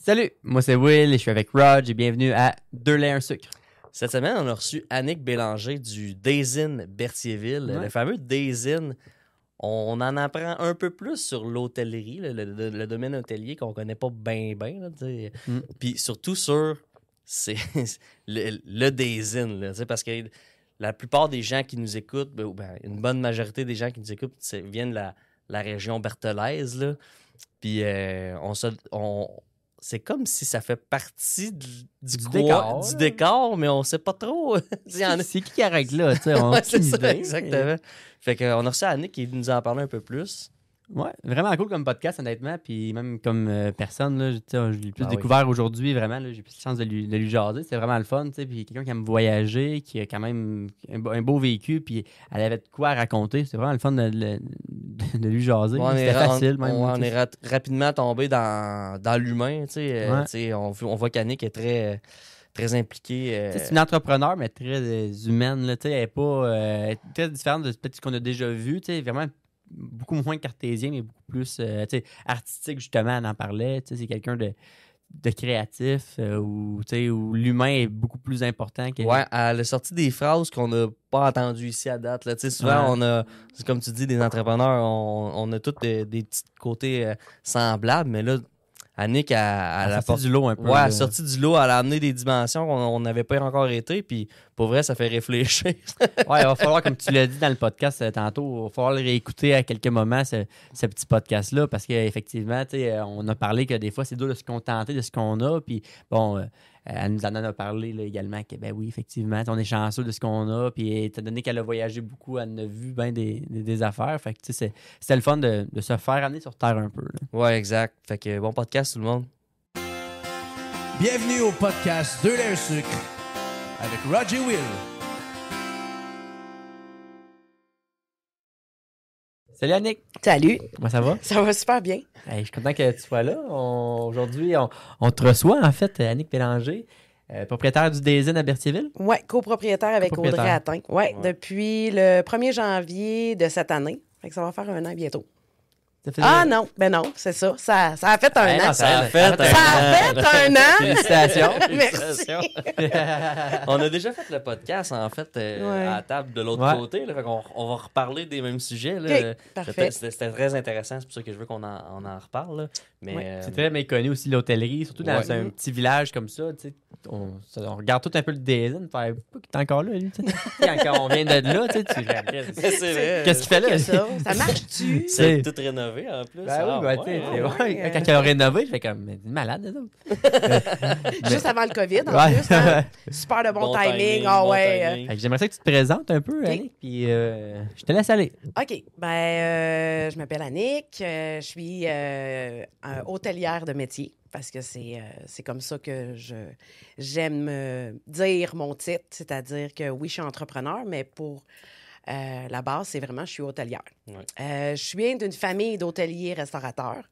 Salut, moi c'est Will et je suis avec Rog et bienvenue à 2 laits 1 sucre. Cette semaine, on a reçu Annick Bélanger du Days Inn Berthierville. Ouais. Le fameux Days Inn, on en apprend un peu plus sur l'hôtellerie, le domaine hôtelier qu'on connaît pas bien. Puis surtout sur le Days Inn, là, parce que la plupart des gens qui nous écoutent, une bonne majorité des gens qui nous écoutent viennent de la région berthelaise. Là. Puis c'est comme si ça fait partie du décor, mais on sait pas trop. C'est qui arrête là? On ouais, c'est ça, exactement. Fait qu'on a reçu Annick qui nous en parler un peu plus. Ouais, vraiment cool comme podcast, honnêtement. Puis même comme personne, là, je l'ai plus découvert aujourd'hui, vraiment. Là, j'ai plus de chance de lui jaser. C'est vraiment le fun. Puis quelqu'un qui aime voyager, qui a quand même un beau vécu, puis elle avait de quoi raconter. C'est vraiment le fun de lui jaser. Ouais, c'était facile. Même, on est rapidement tombé dans l'humain. On voit qu'Annick est très impliquée. C'est une entrepreneur, mais très humaine. Là, elle est pas très différente de ce qu'on a déjà vu. Vraiment beaucoup moins cartésien, mais beaucoup plus artistique, justement, elle en parlait. C'est quelqu'un de créatif où l'humain est beaucoup plus important. Ouais, elle a sorti des phrases qu'on n'a pas entendues ici à date. Là. Souvent, on a, c'est comme tu dis, des entrepreneurs, on a tous des petits côtés semblables, mais là, Annick, elle a sorti du lot un peu. Ouais, elle a sorti du lot, elle a amené des dimensions qu'on n'avait pas encore été, puis pour vrai, ça fait réfléchir. Ouais, il va falloir, comme tu l'as dit dans le podcast tantôt, il va falloir le réécouter à quelques moments, ce petit podcast-là, parce qu'effectivement, on a parlé que des fois, c'est dur de se contenter de ce qu'on a, puis bon, elle nous en a parlé là, également, que ben oui, effectivement, on est chanceux de ce qu'on a, puis étant donné qu'elle a voyagé beaucoup, elle en a vu bien des affaires, fait que c'était le fun de se faire amener sur Terre un peu. Là. Ouais, exact. Fait que bon podcast tout le monde. Bienvenue au podcast 2 laits 1 sucre avec Rog et Will. Salut Annick! Salut! Comment ça va? Ça va super bien. Hey, je suis content que tu sois là. Aujourd'hui, on te reçoit, en fait, Annick Bélanger, propriétaire du Days Inn à Berthierville. Oui, copropriétaire avec Audrey Attin. Ouais, depuis le 1er janvier de cette année. Fait que ça va faire 1 an bientôt. Non, c'est ça. Ça a fait un an. Ça a fait un an. Félicitations. Merci. On a déjà fait le podcast, en fait, à la table de l'autre côté. Là, fait on va reparler des mêmes sujets. Là. Okay, parfait. C'était très intéressant. C'est pour ça que je veux qu'on en reparle. Là. Mais, c'est très méconnu aussi, l'hôtellerie, surtout dans un petit village comme ça. On regarde tout un peu le Days Inn. Pas qu'il est encore là. Quand on vient de là, tu regardes. Qu'est-ce qu'il fait là? Ça marche-tu? C'est tout rénové. En plus. Quand ils ont rénové, je fais comme malade, les autres. Juste avant le COVID, en plus. Hein? Super de bon timing. J'aimerais ça que tu te présentes un peu, Annick, puis je te laisse aller. OK. Je m'appelle Annick. Je suis hôtelière de métier parce que c'est comme ça que j'aime dire mon titre, c'est-à-dire que oui, je suis entrepreneur, mais pour la base, c'est vraiment, je suis hôtelière. Ouais. Je viens d'une famille d'hôteliers restaurateurs.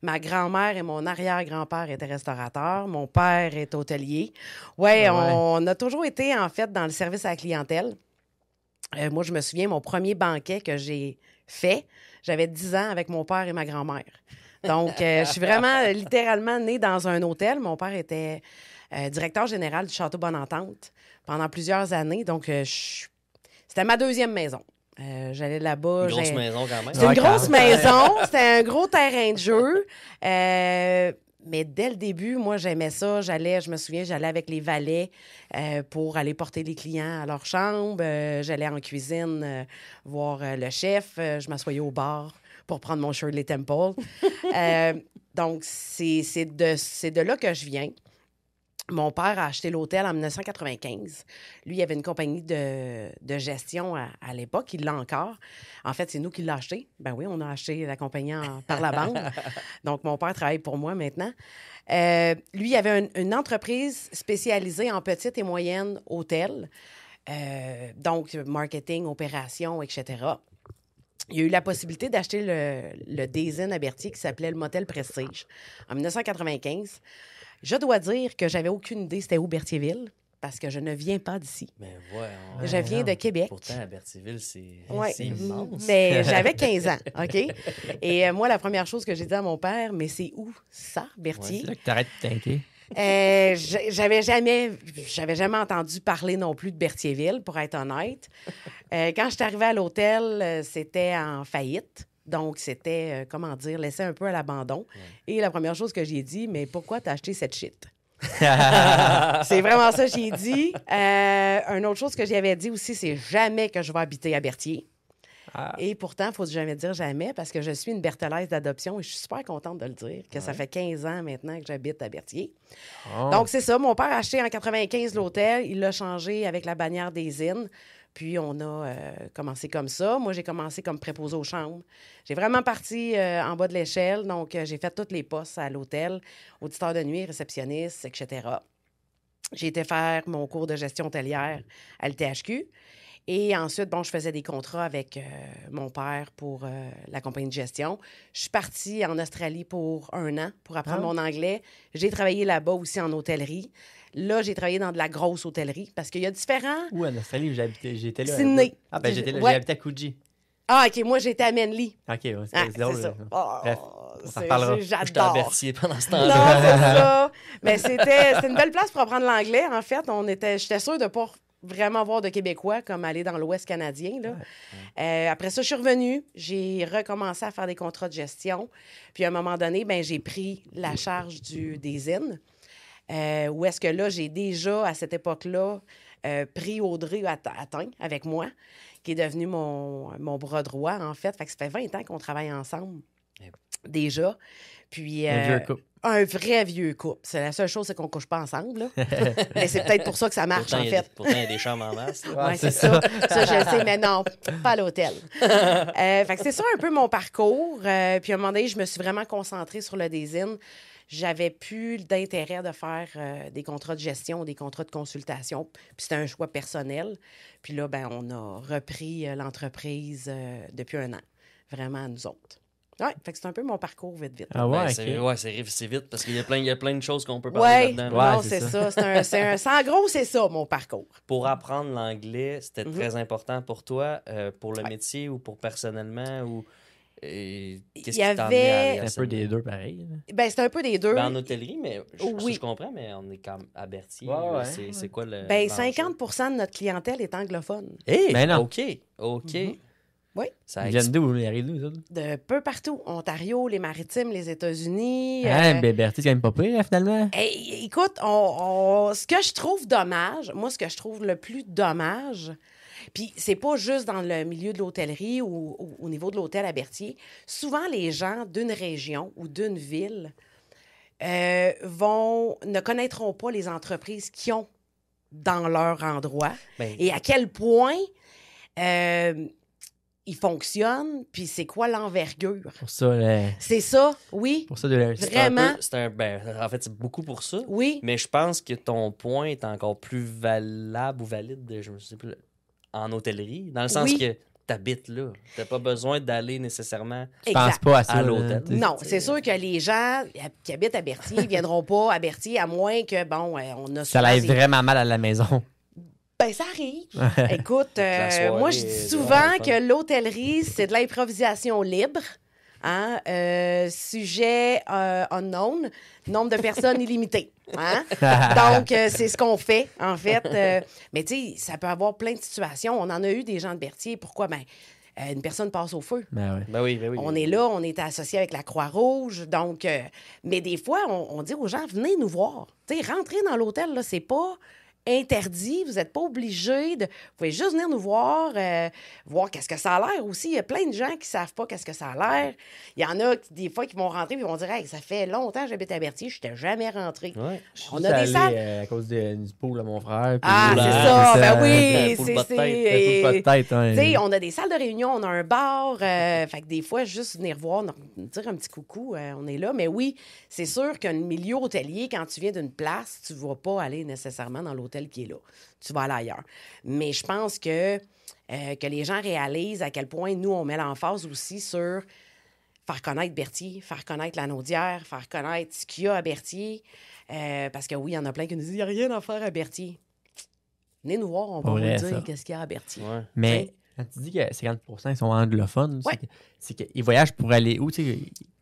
Ma grand-mère et mon arrière-grand-père étaient restaurateurs. Mon père est hôtelier. On a toujours été, en fait, dans le service à la clientèle. Moi, je me souviens, mon premier banquet que j'ai fait, j'avais 10 ans avec mon père et ma grand-mère. Donc, je suis vraiment, littéralement, née dans un hôtel. Mon père était directeur général du Château Bonne-Entente pendant plusieurs années. Donc, c'était ma deuxième maison. J'allais là-bas. Une grosse maison quand même. C'était une grosse maison. C'était un gros terrain de jeu. Mais dès le début, moi, j'aimais ça. Je me souviens, j'allais avec les valets pour aller porter les clients à leur chambre. J'allais en cuisine voir le chef. Je m'assoyais au bar pour prendre mon Shirley Temple. Donc, c'est de là que je viens. Mon père a acheté l'hôtel en 1995. Lui, il avait une compagnie de gestion à l'époque. Il l'a encore. En fait, c'est nous qui l'avons acheté. Ben oui, on a acheté la compagnie par la banque. Donc, mon père travaille pour moi maintenant. Lui, il avait une entreprise spécialisée en petites et moyennes hôtels. Donc, marketing, opération, etc. Il a eu la possibilité d'acheter le Days Inn à Berthier qui s'appelait le Motel Prestige en 1995. Je dois dire que j'avais aucune idée c'était où Berthierville. parce que je ne viens pas d'ici. Mais ouais. Je viens de Québec. Pourtant, à Berthierville, c'est Ouais. immense. Mais j'avais 15 ans, OK? Et moi, la première chose que j'ai dit à mon père, mais c'est où ça, Berthier? C'est là que t'arrêtes de t'inquiéter. J'avais jamais entendu parler non plus de Berthierville, pour être honnête. Quand je suis arrivée à l'hôtel, c'était en faillite. Donc, c'était, comment dire, laissé un peu à l'abandon. Et la première chose que j'ai dit, mais pourquoi t'as acheté cette shit? C'est vraiment ça que j'ai dit. Une autre chose que j'avais dit aussi, c'est jamais que je vais habiter à Berthier. Ah. Et pourtant, il faut jamais dire jamais parce que je suis une Berthelaise d'adoption et je suis super contente de le dire, que ça fait 15 ans maintenant que j'habite à Berthier. Oh. Donc, c'est ça. Mon père a acheté en 95 l'hôtel. Il l'a changé avec la bannière des Innes. Puis, on a commencé comme ça. Moi, j'ai commencé comme préposée aux chambres. J'ai vraiment parti en bas de l'échelle. Donc, j'ai fait tous les postes à l'hôtel, auditeur de nuit, réceptionniste, etc. J'ai été faire mon cours de gestion hôtelière à l'THQ. Et ensuite, bon, je faisais des contrats avec mon père pour la compagnie de gestion. Je suis partie en Australie pour 1 an pour apprendre mon anglais. J'ai travaillé là-bas aussi en hôtellerie. Là, j'ai travaillé dans de la grosse hôtellerie parce qu'il y a différents... Où en Australie où j'étais là? Sydney. Ah, ben j'étais là, Ouais. j'ai habité à Coogee. Ah, OK, moi, j'étais à Manly. OK, ouais, Ah, c'est drôle. c'est ça. là. Oh, Bref, on s'en c'est- reparlera. J'étais à J'adore. Berthier pendant ce Non, temps-là. c'est ça. Mais c'était une belle place pour apprendre l'anglais, en fait. J'étais sûre de ne pas vraiment voir de Québécois comme aller dans l'Ouest canadien. Là. Après ça, je suis revenue. J'ai recommencé à faire des contrats de gestion. Puis à un moment donné, ben, j'ai pris la charge des Innes. Où est-ce que là, j'ai déjà, à cette époque-là, pris Audrey Atteint avec moi, qui est devenu mon bras droit, en fait. Fait que ça fait 20 ans qu'on travaille ensemble, déjà. Puis, Un vieux couple. un vrai vieux couple. C'est la seule chose, c'est qu'on ne couche pas ensemble. Là. Mais c'est peut-être pour ça que ça marche, Pourtant, en fait. pourtant, il y a des chambres en masse. là. Oui, c'est ça. Ça, je le sais, mais non, pas à l'hôtel. Fait que c'est ça un peu mon parcours. Puis à un moment donné, je me suis vraiment concentrée sur le design. J'avais plus d'intérêt de faire des contrats de gestion, des contrats de consultation. Puis c'était un choix personnel. Puis là, ben, on a repris l'entreprise depuis 1 an. Vraiment, à nous autres. Oui, fait que c'est un peu mon parcours vite. Ah ouais, Ben, ok. c'est vite parce qu'il y a plein de choses qu'on peut parler Oui, là-dedans. Ouais, non, c'est c'est ça. En gros, c'est ça, mon parcours. Pour apprendre l'anglais, c'était très important pour toi, pour le métier ou pour personnellement ou qu'est-ce Il qui y t'a amené à avait- aller à C'est un ça? peu des deux pareil. là. Ben, c'est un peu des deux. Ben, en hôtellerie, mais Oui. je comprends, mais on est comme à Berthier. Ouais, ouais. C'est quoi le. Ben, l'enjeu? 50 de notre clientèle est anglophone. Hey, Ben non. OK. Oui. Ça Ils viennent d'où? Ils arrivent d'où, les autres? De peu partout. Ontario, les Maritimes, les États-Unis. Ah, ben Berthier, c'est quand même pas pire, finalement. Hey, écoute, ce que je trouve dommage, moi, ce que je trouve le plus dommage, puis c'est pas juste dans le milieu de l'hôtellerie ou au niveau de l'hôtel à Berthier, souvent les gens d'une région ou d'une ville ne connaîtront pas les entreprises qu'ils ont dans leur endroit Ben, et à quel point ils fonctionnent, puis c'est quoi l'envergure. Pour ça, là, C'est ça, oui, pour ça de la... c'est un peu- vraiment. en fait, c'est beaucoup pour ça. oui. Mais je pense que ton point est encore plus valable ou valide, je ne sais plus, en hôtellerie, dans le sens Oui. que tu habites là. Tu n'as pas besoin d'aller nécessairement. Je pense Exact. pas à ça. À là. l'hôtel. Tu sais, Non, c'est sûr que les gens qui habitent à Berthier ne viendront pas à Berthier, à moins que, bon, on a Ça souvent l'aille des- vraiment mal à la maison. Ben, ça arrive. Écoute, La soirée moi, je dis est souvent vraiment fun. que l'hôtellerie, c'est de l'improvisation libre. Hein? Sujet unknown, nombre de personnes illimité. Hein? Donc, c'est ce qu'on fait, en fait. Mais tu sais, ça peut avoir plein de situations. On en a eu des gens de Berthier. Pourquoi? Ben, une personne passe au feu. Ben ouais. Ben oui, ben oui. On est là, on est associé avec la Croix-Rouge. Donc, mais des fois, on dit aux gens, venez nous voir. Tu sais, rentrez dans l'hôtel, là, c'est pas interdit. Vous n'êtes pas obligé de... Vous pouvez juste venir nous voir, voir qu'est-ce que ça a l'air aussi. Il y a plein de gens qui ne savent pas qu'est-ce que ça a l'air. Il y en a, des fois, qui vont rentrer et vont dire, hey, ça fait longtemps que j'habite à Berthier, je n'étais jamais rentré. Ouais. On Je a suis des allé, salles... à cause du pool à mon frère. puis Ah, là, c'est là, ça, ben oui, le pool bas de tête, Le pool pas de tête, hein. Tu sais, on a des salles de réunion, on a un bar. Fait que des fois, juste venir voir, nous dire un petit coucou, on est là. Mais oui, c'est sûr qu'un milieu hôtelier, quand tu viens d'une place, tu ne vas pas aller nécessairement dans l'hôtel qui est là. Tu vas aller ailleurs. Mais je pense que les gens réalisent à quel point nous, on met l'emphase aussi sur faire connaître Berthier, faire connaître la Naudière, faire connaître ce qu'il y a à Berthier. Parce que oui, il y en a plein qui nous disent, il n'y a rien à faire à Berthier. venez nous voir, on va Pas vous vrai, dire ça. qu'est-ce qu'il y a à Berthier. Ouais. Mais T'sais. quand tu dis que 50% ils sont anglophones, Ouais. c'est qu'ils voyagent pour aller où? Tu sais,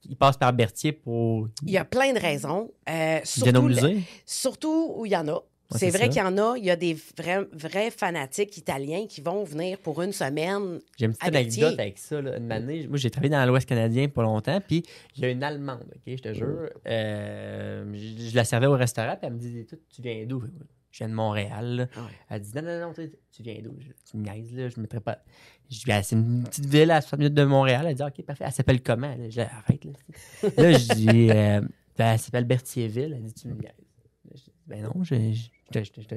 ils passent par Berthier pour. Il y a plein de raisons. Ils viennent au Surtout, musée? surtout où il y en a. c'est C'est vrai ça. qu'il y en a. Il y a des vrais fanatiques italiens qui vont venir pour une semaine. J'ai une petite à Berthier. anecdote avec ça. Là. Une année, moi, j'ai travaillé dans l'Ouest canadien pas longtemps, puis il y a une Allemande, OK, je te jure. Je la servais au restaurant, puis elle me dit tu viens d'où? Je viens de Montréal. Là. Ouais. Elle dit non, tu viens d'où? Tu me niaises, là, je ne mettrais pas. Je dis c'est une petite ville à 60 minutes de Montréal. Elle dit OK, parfait. Elle s'appelle comment? Là, je dis arrête. Là, je dis elle s'appelle Berthierville. Elle dit tu me niaises. Je dis, ben non, je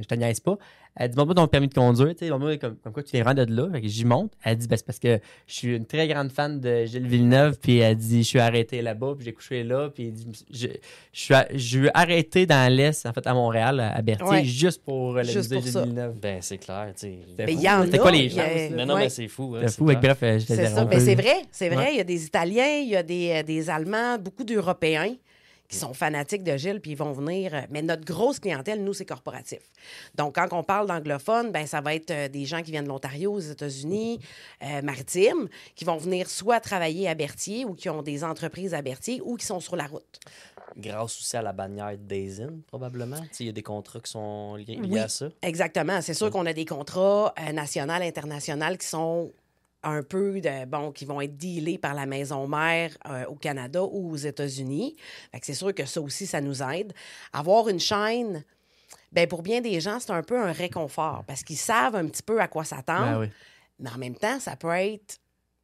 te niaise pas. Elle dit montre-moi ton permis de conduire. Tu sais, comme quoi tu viens vraiment de là. Fait que j'y monte. Elle dit ben, c'est parce que je suis une très grande fan de Gilles Villeneuve. Puis elle dit je suis arrêté là-bas. Puis j'ai couché là. Puis elle dit je suis arrêté dans l'Est, en fait, à Montréal, à Berthier, Ouais. juste pour le Juste musée pour Gilles ça. Villeneuve. Ben, c'est clair, tu sais. C'était Mais fou, il y en là. C'était a, quoi les il y a- chances? Mais non, Ouais. mais c'est fou. Hein, C'était c'est fou. Avec clair. bref, je les ai C'est ça. rompus. Ben, c'est vrai. Ouais. Il y a des Italiens, il y a des Allemands, beaucoup d'Européens qui sont fanatiques de Gilles, puis ils vont venir. Mais notre grosse clientèle, nous, c'est corporatif. Donc, quand on parle d'anglophones, ben ça va être des gens qui viennent de l'Ontario, aux États-Unis, maritimes, qui vont venir soit travailler à Berthier ou qui ont des entreprises à Berthier ou qui sont sur la route. Grâce aussi à la bannière Days In, probablement. Tu sais, il y a des contrats qui sont liés Oui. à ça. Exactement. C'est sûr qu'on a des contrats nationaux, internationaux qui sont un peu qui vont être dealés par la maison mère au Canada ou aux États-Unis. Fait que c'est sûr que ça aussi, ça nous aide. Avoir une chaîne, ben pour bien des gens, c'est un peu un réconfort parce qu'ils savent un petit peu à quoi s'attendre. Ben oui. Mais en même temps, ça peut être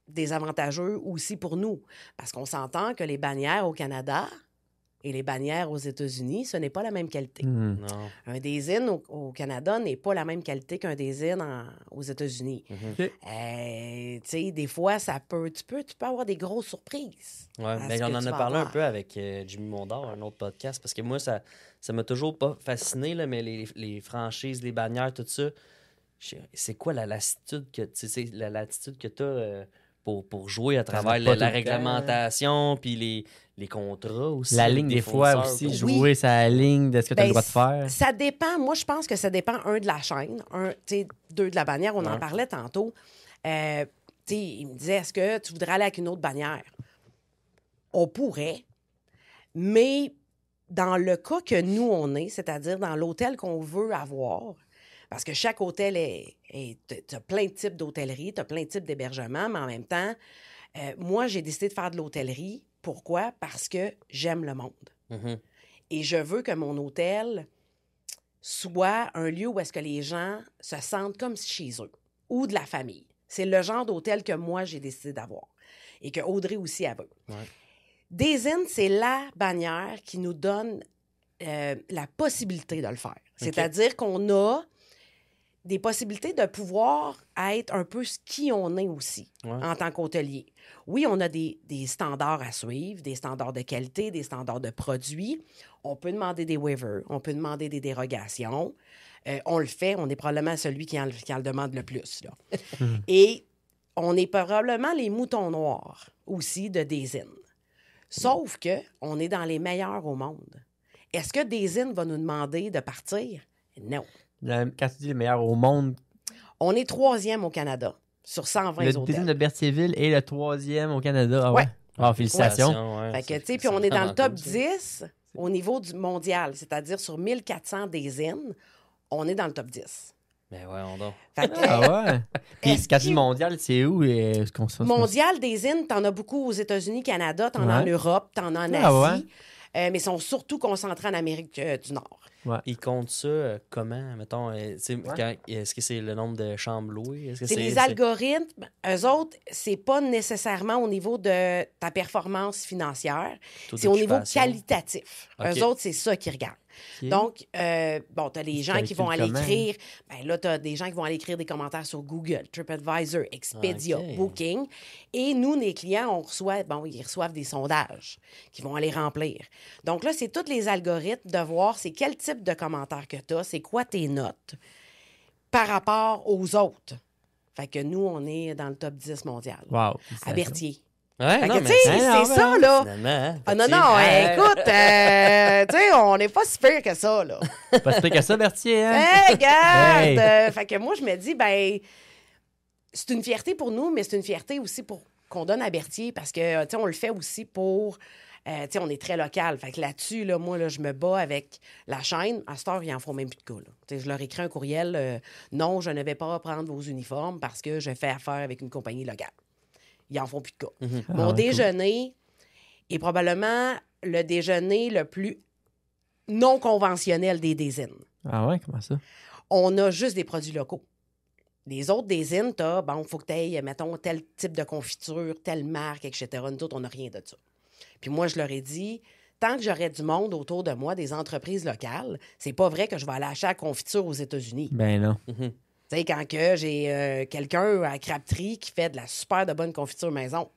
désavantageux aussi pour nous parce qu'on s'entend que les bannières au Canada et les bannières aux États-Unis, ce n'est pas la même qualité. Hmm. Non. Un Days In au Canada n'est pas la même qualité qu'un Days In aux États-Unis. OK. Tu sais, des fois, tu peux avoir des grosses surprises. Ouais, à ben, ce on que en tu a vas parlé un avoir. peu avec Jimmy Mondor, un autre podcast, parce que moi, ça m'a toujours pas fasciné, là, mais les franchises, les bannières, tout ça, c'est quoi la lassitude que tu sais, la latitude que tu as pour jouer à travers pas tout la le réglementation, puis les contrats aussi. La avec ligne, des des fois, fournisseurs, aussi, tout. jouer sa ligne de ce que tu as Ben, le droit de faire. Ça dépend. Moi, je pense que ça dépend, un, de la chaîne, deux, de la bannière. On en Ouais. parlait tantôt. Tu sais, il me disait, est-ce que tu voudrais aller avec une autre bannière? On pourrait, mais dans le cas que nous, on est, c'est-à-dire dans l'hôtel qu'on veut avoir, parce que chaque hôtel tu as plein de types d'hôtellerie, tu as plein de types d'hébergement, mais en même temps, moi, j'ai décidé de faire de l'hôtellerie. Pourquoi? Parce que j'aime le monde. Mhm. Et je veux que mon hôtel soit un lieu où est-ce que les gens se sentent comme chez eux ou de la famille. C'est le genre d'hôtel que moi, j'ai décidé d'avoir et que Audrey aussi a veut. Ouais. Days In, c'est la bannière qui nous donne la possibilité de le faire. C'est-à-dire qu'on a des possibilités de pouvoir être un peu qui on est aussi Ouais. en tant qu'hôtelier. Oui, on a des standards à suivre, des standards de qualité, des standards de produits. On peut demander des waivers, on peut demander des dérogations. On le fait, on est probablement celui qui en le demande le plus. Là. Et on est probablement les moutons noirs aussi de Days In. Sauf que on est dans les meilleurs au monde. Est-ce que Days In va nous demander de partir? Non. Quand tu dis le meilleur au monde, On est 3e au Canada sur 120 le hôtels. désign de Berthierville est le 3e au Canada. Ah ouais? Ouais. Ah, félicitations. Ouais, Fait que, c'est- tu sais, puis c'est on est dans le vraiment top cool, ça. 10 au niveau du mondial, c'est-à-dire sur 1400 Days In, on est dans le top 10. Ben ouais, on dort. Fait que, Ah ouais? Puis Est-ce quand tu dis que- mondial, c'est où? Ce qu'on se mondial Days In, t'en as beaucoup aux États-Unis, Canada, t'en as en Ouais. Europe, t'en as en Asie, Ah ouais? mais ils sont surtout concentrés en Amérique du Nord. Ils comptent ça comment, mettons, tu sais, est-ce que c'est le nombre de chambres louées? Est-ce que C'est les algorithmes. Eux autres, c'est pas nécessairement au niveau de ta performance financière. taux C'est au niveau d'occupation? qualitatif. OK. Eux autres, c'est ça qu'ils regardent. Ok. Donc, bon, tu as les gens qui vont aller calculent comment? écrire. Ben là, tu as des gens qui vont aller écrire des commentaires sur Google, TripAdvisor, Expedia, OK. Booking. Et nous, les clients, ils reçoivent des sondages qui vont aller remplir. Donc là, c'est tous les algorithmes de voir c'est quel type de commentaires que tu as, c'est quoi tes notes par rapport aux autres. Fait que nous, on est dans le top 10 mondial. Wow. À Berthier. Ouais, Fait non, que, mais tu sais, c'est ça, là. finalement, hein, Ah non, tu sais, non, écoute, tu sais, on n'est pas si pire que ça, là. Pas si pire que ça, Berthier, hein? Hey, regarde! Hey. Fait que moi, je me dis, ben, c'est une fierté pour nous, mais c'est une fierté aussi pour qu'on donne à Berthier parce que, tu sais, on le fait aussi pour. Tu sais, on est très local. Fait que là-dessus, là, moi, là, je me bats avec la chaîne. À cette heure, ils en font même plus de cas. Là. Tu sais, je leur écris un courriel. Non, je ne vais pas prendre vos uniformes parce que je fais affaire avec une compagnie locale. Ils en font plus de cas. Mon Ah ouais, déjeuner est probablement le déjeuner le plus non conventionnel des désines. Ah ouais, comment ça? On a juste des produits locaux. Les autres désines, t'as, bon, il faut que tu aies, mettons, tel type de confiture, telle marque, etc. Nous autres, on n'a rien de ça. Puis moi, je leur ai dit, tant que j'aurai du monde autour de moi, des entreprises locales, c'est pas vrai que je vais aller acheter la confiture aux États-Unis. Ben non. Tu sais, quand que j'ai quelqu'un à Crabtree qui fait de la super de bonne confiture maison.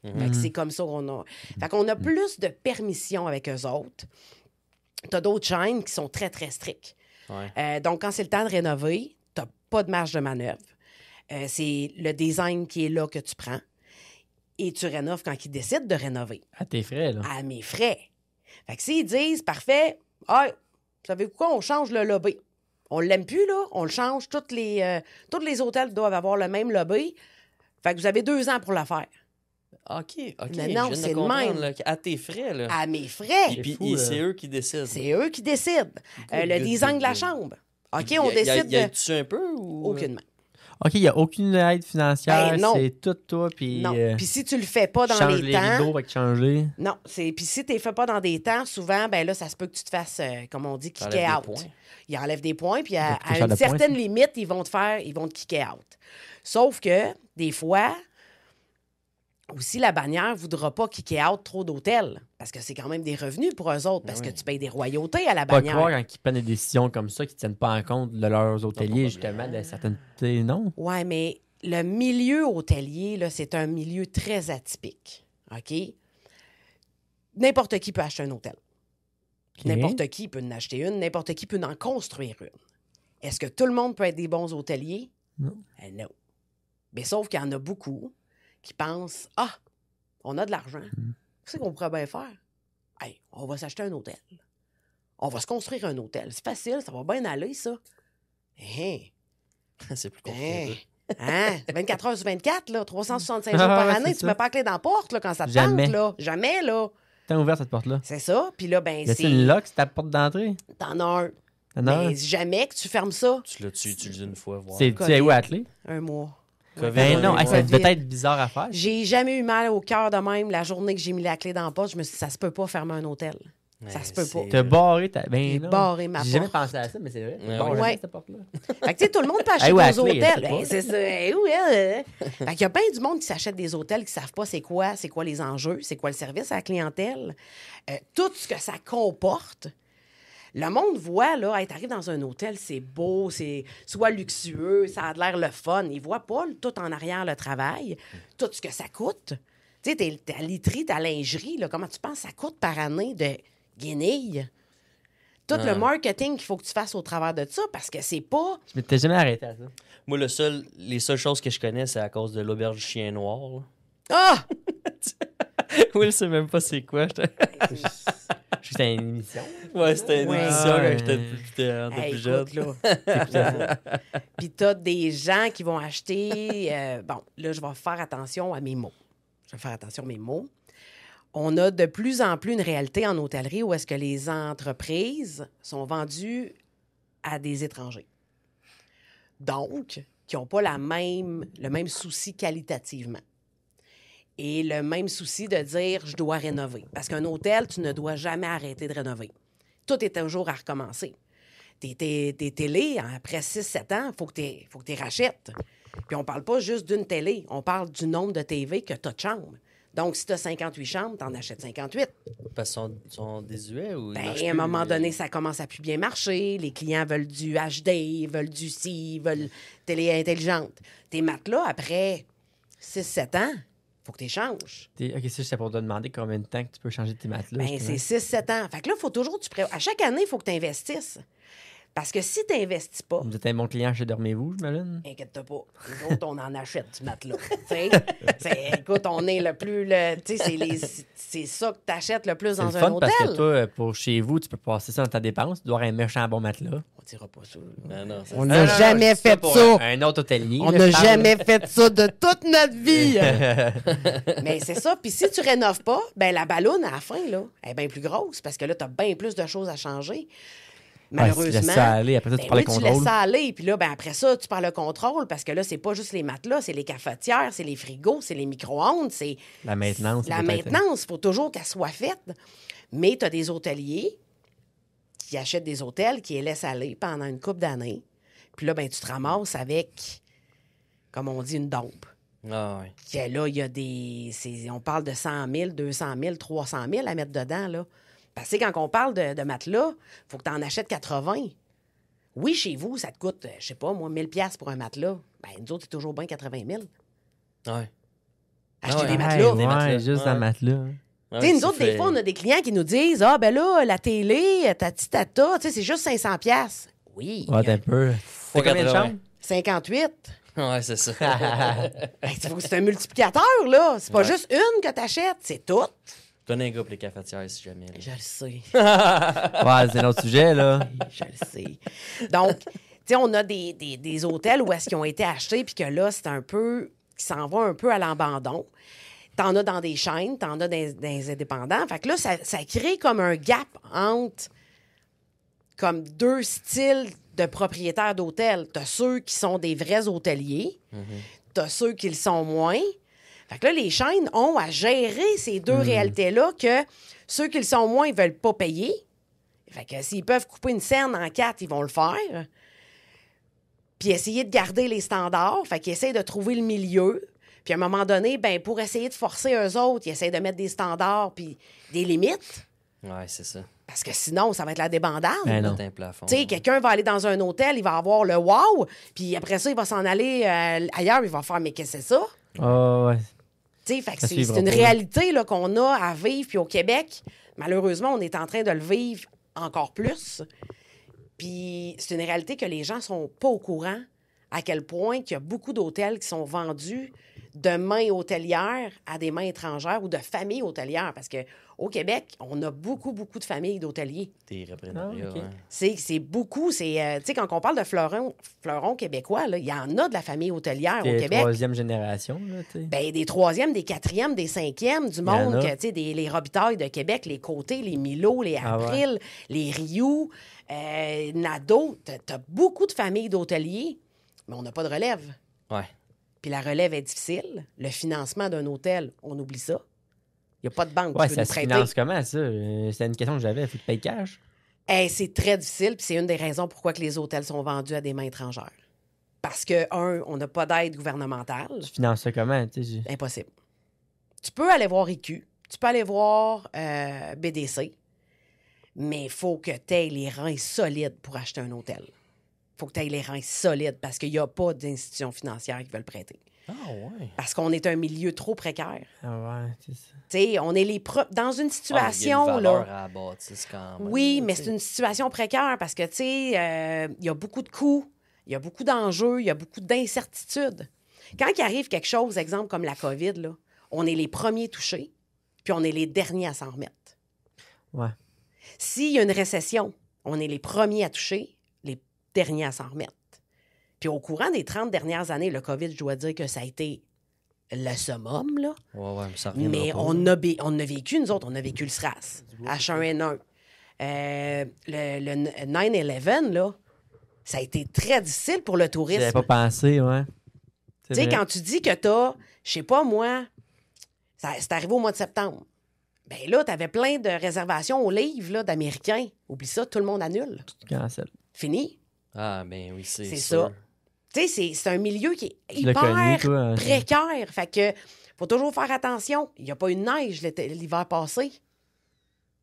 Fait que c'est comme ça qu'on a. Fait qu'on a plus de permission avec eux autres. T'as d'autres chaînes qui sont très, très strictes. Ouais. Donc, quand c'est le temps de rénover, t'as pas de marge de manœuvre. C'est le design qui est là que tu prends. Et tu rénoves quand ils décident de rénover. À tes frais, là. À mes frais. Fait que s'ils disent, parfait, ah, savez-vous quoi, on change le lobby. On l'aime plus, là, on le change. Tous les hôtels doivent avoir le même lobby. Fait que vous avez 2 ans pour le faire. OK. Mais non, je viens de c'est le comprendre, même. là, à tes frais, là. À mes frais. Et puis, fou, c'est eux qui décident. C'est eux qui décident. Le good, design good, de la good. chambre. OK, Y on décide y a de... tu un peu ou... Aucunement. OK, il n'y a aucune aide financière. Ben non. C'est tout toi, puis... Non. Puis si tu le fais pas dans change les les temps... rideaux, fait que changer. Non, puis si tu ne fais pas dans des temps, souvent, ben là, ça se peut que tu te fasses, comme on dit, kicker T'enlèves des out. points. Ils enlèvent des points, puis à coûter cher une de points, certaine ça. limite, ils vont te kicker out. Sauf que, des fois, aussi, la bannière ne voudra pas kicker out trop d'hôtels, parce que c'est quand même des revenus pour eux autres, parce que tu payes des royautés à la Pas bannière. croire quand ils prennent des décisions comme ça, qu'ils ne tiennent pas en compte de leurs hôteliers, justement, de certaines... Non. Oui, mais le milieu hôtelier, là, c'est un milieu très atypique. OK? N'importe qui peut acheter un hôtel. OK. N'importe qui peut en acheter une. N'importe qui peut en construire une. Est-ce que tout le monde peut être des bons hôteliers? Non. Non. Mais sauf qu'il y en a beaucoup qui pensent « Ah, on a de l'argent. Qu'est-ce qu'on pourrait bien faire? Hey, on va s'acheter un hôtel. On va se construire un hôtel. C'est facile, ça va bien aller, ça. Hein? C'est plus compliqué. Hein? 24 heures sur 24, là, 365 jours Ah, par ouais, année. c'est Tu ça. mets pas la clé dans la porte là, quand ça te Jamais. tente. Là. Jamais, là. T'as ouvert cette porte-là. C'est ça. Puis là, ben, Y a-t-il une lock, c'est ta porte d'entrée? T'en as un. T'en as un? Mais jamais que tu fermes ça Tu l'as-tu utilisé une fois, voir. Tu sais où atteler? un mois. COVID. Ben non, Ouais. ça COVID. devait être bizarre à faire. J'ai jamais eu mal au cœur de même la journée que j'ai mis la clé dans la porte. Je me suis dit, ça se peut pas fermer un hôtel. Ça se peut pas. T'as barré ta... Ben J'ai non. barré ma J'ai jamais porte. pensé à ça, mais c'est vrai. Ouais, Bon, ouais. cette porte-là. Fait que, tu sais, tout le monde peut acheter Hey, ouais, des la clé, hôtels. je sais pas. Ben, c'est ça. Hey, ouais. Fait qu'il y a bien du monde qui s'achète des hôtels qui savent pas c'est quoi les enjeux, c'est quoi le service à la clientèle, tout ce que ça comporte. Le monde voit, là, hey, t'arrives dans un hôtel, c'est beau, c'est soit luxueux, ça a l'air le fun. Ils voient pas tout en arrière le travail, tout ce que ça coûte. Tu sais, ta literie, ta lingerie, là, comment tu penses ça coûte par année de guenilles? Tout le marketing qu'il faut que tu fasses au travers de ça, parce que c'est pas... Je m'étais jamais arrêté à ça. Moi, les seules choses que je connais, c'est à cause de l'auberge du chien noir. là. Ah! Will sait même pas c'est quoi. C'était une émission. Ouais, c'était une Ouais. émission quand j'étais Hey, plus jeune. écoute, là. Puis t'as des gens qui vont acheter... bon, là, je vais faire attention à mes mots. Je vais faire attention à mes mots. On a de plus en plus une réalité en hôtellerie où est-ce que les entreprises sont vendues à des étrangers. Donc, qui n'ont pas le même souci qualitativement. Et le même souci de dire « je dois rénover ». Parce qu'un hôtel, tu ne dois jamais arrêter de rénover. Tout est toujours à recommencer. Tes télés, après 6-7 ans, il faut que tu les rachètes. Puis on parle pas juste d'une télé, on parle du nombre de TV que tu as de chambres. Donc, si tu as 58 chambres, tu en achètes 58. Parce qu'ils sont désuets ou ils Ben, marchent à un plus, moment donné, ça commence à plus bien marcher. Les clients veulent du HD, ils veulent du ci, ils veulent télé intelligente. Tes matelas, après 6-7 ans, faut que tu les changes. OK, ça, c'est pour te demander combien de temps que tu peux changer tes matelas. Ben, c'est justement. 6-7 ans. Fait que là, il faut toujours... À chaque année, il faut que tu investisses. Parce que si tu n'investis pas, Vous êtes un bon client chez Dormez-vous, j'imagine? inquiète-toi pas. Nous autres, on en achète du matelas. Écoute, on est le plus... c'est ça que tu achètes le plus C'est dans le un fun hôtel. parce que toi, pour chez vous, tu peux passer ça dans ta dépense. Tu dois avoir un méchant bon matelas. On dira pas ça. Non, ça, On Non, n'a non, jamais je dis fait pour ça. Un autre hôtelier. On là, n'a je parle. jamais fait ça de toute notre vie. Mais c'est ça. Puis si tu rénoves pas, ben la balloune, à la fin, là, elle est bien plus grosse parce que là, tu as bien plus de choses à changer. Ouais, si tu laisses Malheureusement. ça aller, après ça, tu Ben prends le oui, tu contrôle. laisses ça aller. Puis là, ben après ça, tu prends le contrôle parce que là, c'est pas juste les matelas, c'est les cafetières, c'est les frigos, c'est les micro-ondes, c'est La maintenance. la maintenance. Il faut toujours qu'elle soit faite. Mais tu as des hôteliers qui achètent des hôtels, qui les laissent aller pendant une couple d'années. Puis là, ben tu te ramasses avec, comme on dit, une dompe. Ah, ouais. Que là, il y a on parle de 100 000, 200 000, 300 000 à mettre dedans, là. Parce que quand on parle de matelas, il faut que tu en achètes 80. Oui, chez vous, ça te coûte, je sais pas, moi, 1 000 $ pour un matelas. Ben, nous autres, c'est toujours bien 80 000. Ouais. Acheter ouais. des matelas. Ouais, matelas. juste Ouais. un matelas. Tu sais, nous autres, des fois, on a des clients qui nous disent « Ah, ben là, la télé, tata, tu sais, c'est juste 500 $. Oui. Ouais, t'as un peu. C'est combien de 80. chambres? 58. Ouais, c'est ça. Ben, c'est un multiplicateur, là. C'est pas Ouais. juste une que tu achètes, c'est tout. Donne un gars pour les cafetières si jamais. là. Je le sais. Ouais, c'est un autre sujet, là. Je le sais. Donc, tu sais, on a des hôtels où est-ce qu'ils ont été achetés, puis que là, c'est un peu... qui s'en va un peu à l'abandon. T'en as dans des chaînes, t'en as dans des indépendants. Fait que là, ça crée comme un gap entre comme deux styles de propriétaires d'hôtels. T'as ceux qui sont des vrais hôteliers, t'as ceux qui le sont moins. Fait que là, les chaînes ont à gérer ces deux réalités-là que ceux qui le sont moins, ils veulent pas payer. Fait que s'ils peuvent couper une scène en 4, ils vont le faire. Puis essayer de garder les standards. Fait qu'ils essayent de trouver le milieu. Puis à un moment donné, ben pour essayer de forcer eux autres, ils essayent de mettre des standards puis des limites. Ouais, c'est ça. Parce que sinon, ça va être la débandade. Ben non. Mettre un plafond. Tu sais, quelqu'un va aller dans un hôtel, il va avoir le wow, puis après ça, il va s'en aller ailleurs, il va faire « Mais qu'est-ce que c'est ça? » Oh, ouais. Tu sais, fait que Ça c'est suivra une pas. réalité là, qu'on a à vivre. Puis au Québec, malheureusement, on est en train de le vivre encore plus. Puis c'est une réalité que les gens sont pas au courant à quel point qu'il y a beaucoup d'hôtels qui sont vendus de mains hôtelières à des mains étrangères ou de familles hôtelières. Parce qu'au Québec, on a beaucoup, beaucoup de familles d'hôteliers. Des reprenariats, Ah, ok. ouais. C'est beaucoup. Tu sais, quand on parle de fleurons québécois, là, il y en a de la famille hôtelière au T'es Québec. troisième génération, là, tu sais. Ben, des troisièmes, des quatrièmes, des cinquièmes, du y en monde, a. que, tu sais, les Robitailles de Québec, les Côtés, les Milo, les Ah ouais. April, les Rioux, Nadeau. T'as beaucoup de familles d'hôteliers, mais on n'a pas de relève. Ouais. Puis la relève est difficile. Le financement d'un hôtel, on oublie ça. Il n'y a pas de banque Ouais, qui peut ça nous se prêter. finance comment, ça? C'est une question que j'avais. Il faut que tu payes cash. C'est très difficile, puis c'est une des raisons pourquoi que les hôtels sont vendus à des mains étrangères. Parce que, on n'a pas d'aide gouvernementale. Tu finances ça comment? Tu sais, Impossible. Tu peux aller voir IQ, tu peux aller voir BDC, mais il faut que tu aies les reins solides pour acheter un hôtel. Il faut que tu aies les reins solides parce qu'il n'y a pas d'institutions financières qui veulent prêter. Ah, ouais. Parce qu'on est un milieu trop précaire. Ah ouais, c'est ça. Tu sais, on est dans une Ah, il y a situation, une valeur là. à la bâtisse quand même. Oui, là, mais tu sais. c'est une situation précaire parce que, tu sais, il y a beaucoup de coûts, il y a beaucoup d'enjeux, il y a beaucoup d'incertitudes. Quand il arrive quelque chose, exemple comme la COVID, là, on est les premiers touchés, puis on est les derniers à s'en remettre. Ouais. S'il y a une récession, on est les premiers à toucher, les derniers à s'en remettre. Puis au courant des 30 dernières années, le COVID, je dois dire que ça a été le summum, là. Ouais, mais ça reviendra Mais pas. on a vécu, nous autres, on a vécu le SRAS, H1N1. Le 9/11, là, ça a été très difficile pour le tourisme. J'avais pas pensé, ouais. Tu sais, quand tu dis que t'as, je sais pas moi, c'est arrivé au mois de septembre. Ben là, t'avais plein de réservations au livre là, d'Américains. Oublie ça, tout le monde annule. Fini. Ah, ben oui, c'est ça. sûr. Tu sais, c'est un milieu qui est Tu l'as hyper connu, toi, hein? précaire. Fait que faut toujours faire attention. Il n'y a pas eu de neige l'hiver passé.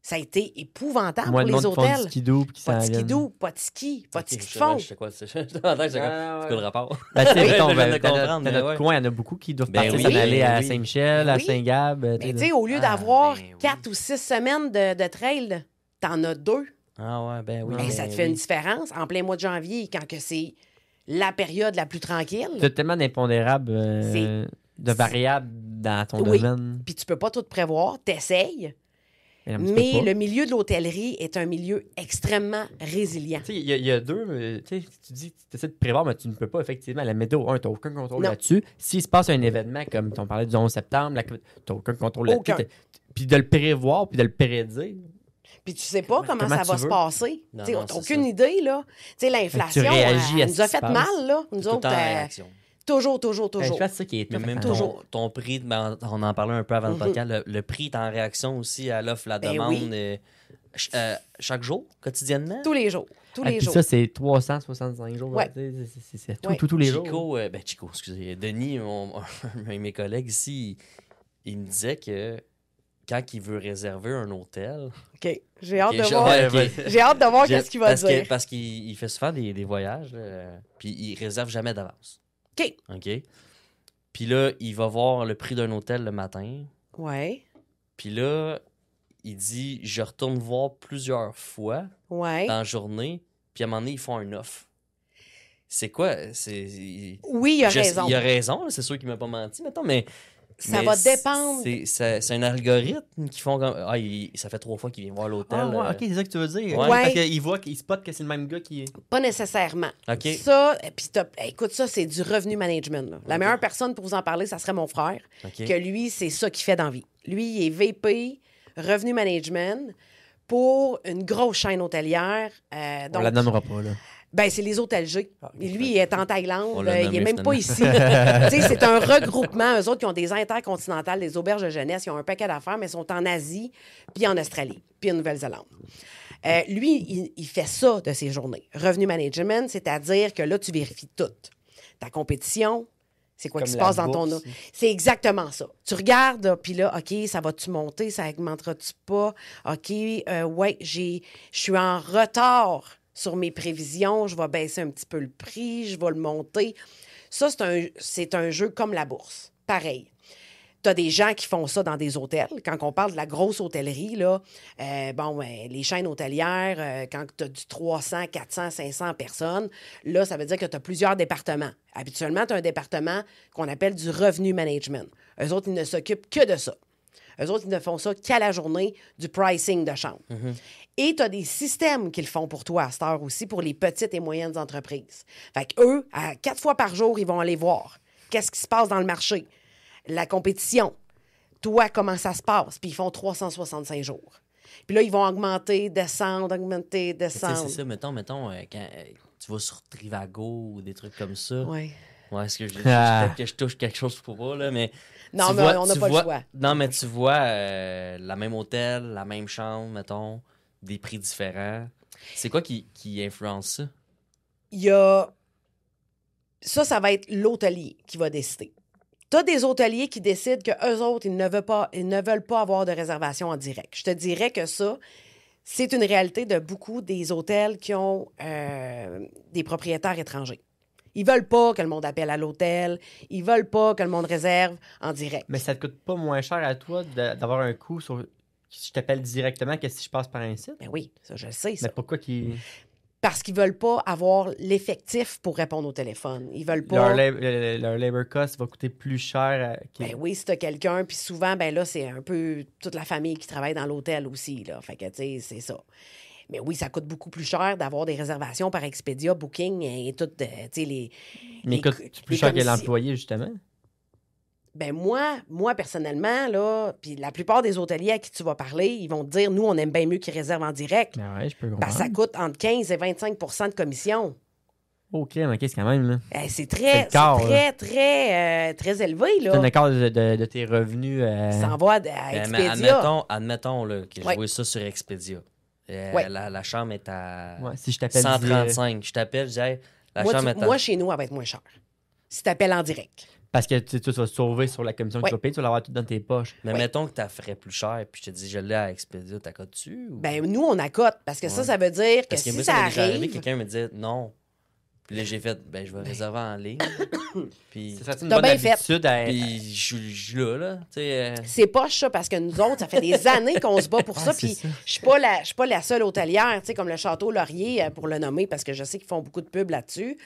Ça a été épouvantable Moi, pour le les monde qui font du hôtels. skidoo puis qui Pas de s'en viennent. skidoo, pas de ski, pas de Ok, ski de je fond. sais quoi, c'est quoi le rapport? Ben, tu sais, Oui, mettons, je viens de ben, dans comprendre, notre mais ouais. coin, il y en a beaucoup qui doivent Ben partir oui, s'en aller à oui. Saint-Michel, à Oui. Saint-Gab. Mais tu sais, au lieu Ah, d'avoir ben oui. 4 ou 6 semaines de trail, t'en as 2. Ah ouais, ben oui. Ben, ben ça te fait oui. une différence en plein mois de janvier, quand que c'est la période la plus tranquille. Tu as tellement d'impondérables, C'est- de variables dans ton Oui. domaine. Puis tu peux pas tout prévoir, t'essayes. Non, tu peux Mais pas. le milieu de l'hôtellerie est un milieu extrêmement résilient. Tu sais, il y a deux. Tu sais, tu dis que tu essaies de prévoir, mais tu ne peux pas, effectivement. La météo, tu n'as aucun contrôle Non. là-dessus. S'il se passe un événement, comme on parlait du 11 septembre, tu n'as aucun contrôle là-dessus. Aucun. Puis de le prévoir, puis de le prédire. Puis tu sais pas comment ça tu va se veux. passer. Non, Tu sais, non, t'as c'est aucune ça. idée, là. Tu sais, l'inflation, Tu réagis à elle ce nous a qui fait se passe. mal, là. Nous Tout le autres, temps en réaction. toujours. Je pense que c'est ça qui est Mais tough, même hein. Toujours. ton prix, ben, on en parlait un peu avant le podcast, le prix est en réaction aussi à l'offre, la Ben demande. oui. Chaque jour, quotidiennement. tous les jours. Tous Ah, les puis jours. ça, c'est 365 jours. Ouais. Tu sais, c'est Ouais. tous les jours. Chico, excusez, Denis, un de mes collègues ici, il me disait que quand il veut réserver un hôtel... OK. J'ai hâte de Ok, voir. ouais, ok. J'ai hâte de voir qu'est-ce qu'il va dire. Parce qu'il fait souvent des voyages, là, puis il réserve jamais d'avance. OK. OK? Puis là, il va voir le prix d'un hôtel le matin. Ouais. Puis là, il dit, je retourne voir plusieurs fois Ouais. dans la journée, puis à un moment donné, ils font un offre. C'est quoi? Oui, il a raison. Il a raison, là, c'est sûr qu'il m'a pas menti, mettons, mais... Ça mais va dépendre. C'est un algorithme qui font comme... Ah, ça fait 3 fois qu'il vient voir l'hôtel. Ah, ouais, ok, c'est ça que tu veux dire. Ouais. Parce qu'il voit qu'il spot que c'est le même gars qui est. Pas nécessairement. OK. Ça, puis écoute, ça, c'est du revenu management, là. La meilleure personne pour vous en parler, ça serait mon frère, OK. que lui, c'est ça qu'il fait dans la vie. Lui, il est VP, revenu management, pour une grosse chaîne hôtelière. On Donc, la nommera pas, là. ben, c'est les hôtels G. Et lui, il est en On Thaïlande. l'a Il est nommé, même pas ici. Tu sais, c'est un regroupement. Eux autres qui ont des intercontinentales, des auberges de jeunesse. Ils ont un paquet d'affaires, mais ils sont en Asie, puis en Australie, puis en Nouvelle-Zélande. Lui, il fait ça de ses journées. Revenu management, c'est-à-dire que là, tu vérifies tout. Ta compétition, c'est quoi Comme qui se la passe dans ton... bourse. C'est exactement ça. Tu regardes, puis là, OK, ça va-tu monter, ça augmentera-tu pas? OK, ouais, je suis en retard sur mes prévisions, je vais baisser un petit peu le prix, je vais le monter. Ça, c'est un jeu comme la bourse. Pareil. Tu as des gens qui font ça dans des hôtels. Quand on parle de la grosse hôtellerie, là, les chaînes hôtelières, quand tu as du 300, 400, 500 personnes, là, ça veut dire que tu as plusieurs départements. Habituellement, tu as un département qu'on appelle du revenu management. Eux autres, ils ne s'occupent que de ça. Eux autres, ils ne font ça qu'à la journée du pricing de chambre. Et tu as des systèmes qu'ils font pour toi à cette heure aussi, pour les petites et moyennes entreprises. Fait qu'eux, 4 fois par jour, ils vont aller voir qu'est-ce qui se passe dans le marché, la compétition, toi, comment ça se passe. Puis ils font 365 jours. Puis là, ils vont augmenter, descendre, augmenter, Tu sais, descendre. c'est ça, mettons, quand tu vas sur Trivago ou des trucs comme ça. Ouais. Ouais, est-ce que Ah. peut-être que je touche quelque chose pour pas, là, mais... Non, tu mais vois- on n'a tu pas le vois- choix. Non, mais tu vois la même hôtel, la même chambre, mettons, des prix différents. C'est quoi qui influence ça? Il y a... Ça va être l'hôtelier qui va décider. Tu as des hôteliers qui décident qu'eux autres, ils ne veulent pas avoir de réservation en direct. Je te dirais que ça, c'est une réalité de beaucoup des hôtels qui ont des propriétaires étrangers. Ils veulent pas que le monde appelle à l'hôtel. Ils veulent pas que le monde réserve en direct. Mais ça te coûte pas moins cher à toi d'avoir un coût sur. Si je t'appelle directement que si je passe par un site. Ben oui, ça, je le sais, ça. Mais pourquoi qu'ils. Parce qu'ils veulent pas avoir l'effectif pour répondre au téléphone. Ils veulent pas... Leur labor cost va coûter plus cher. Ben oui, si t'as quelqu'un, puis souvent, ben là, c'est un peu toute la famille qui travaille dans l'hôtel aussi, là. Fait que, tu sais, c'est ça. Mais oui, ça coûte beaucoup plus cher d'avoir des réservations par Expedia, Booking et tout, tu sais, les... Mais les coûte co- plus les cher que commissions. l'employé, justement. Ben moi, personnellement, là, puis la plupart des hôteliers à qui tu vas parler, ils vont te dire, nous, on aime bien mieux qu'ils réservent en direct. Ben ouais, je peux Parce que ça comprendre. coûte entre 15 et 25 de commission. OK, mais qu'est-ce quand même, là? C'est C'est très, le quart, très élevé, C'est un là. accord de tes revenus. Ça envoie à Ben, mais Expedia. admettons là, que je Ouais. vois ça sur Expedia. Ouais. La chambre est à Ouais, si je t'appelle. 135. Je t'appelle, je dis, hey, la Moi, chambre est à... moi, chez nous, elle va être moins chère. Si tu appelles en direct. Parce que tu vas sauver sur la commission que Ouais. tu vas payer, tu vas l'avoir tout dans tes poches. Mais Ouais. mettons que tu ferais plus cher, puis je te dis, je l'ai à Expedia, t'as quoi dessus? Ou... Ben nous, on accote. Parce que Ouais. ça veut dire que Parce que si moi, ça ça m'est déjà arrivé, arrive... quelqu'un me disait, non, Puis là, j'ai fait, je vais réserver en ligne. Puis, Ça serait une T'as bonne bien fait. habitude à... puis je suis là, tu sais. C'est poche, ça, parce que nous autres, ça fait des années qu'on se bat pour ça. c'est Puis ça. je suis pas la seule hôtelière, tu sais, comme le Château Laurier, pour le nommer, parce que je sais qu'ils font beaucoup de pubs là-dessus.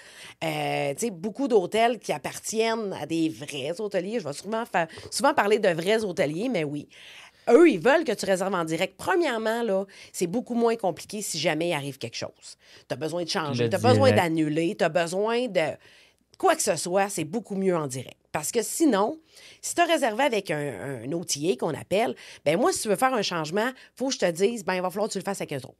Tu sais, beaucoup d'hôtels qui appartiennent à des vrais hôteliers. Je vais souvent parler de vrais hôteliers, mais oui. Eux, ils veulent que tu réserves en direct. Premièrement, là, c'est beaucoup moins compliqué si jamais il arrive quelque chose. Tu as besoin de changer, Le tu as besoin direct. d'annuler, tu as besoin de quoi que ce soit, c'est beaucoup mieux en direct. Parce que sinon, si tu as réservé avec un OTA qu'on appelle, ben moi, si tu veux faire un changement, il faut que je te dise, ben il va falloir que tu le fasses avec eux autres.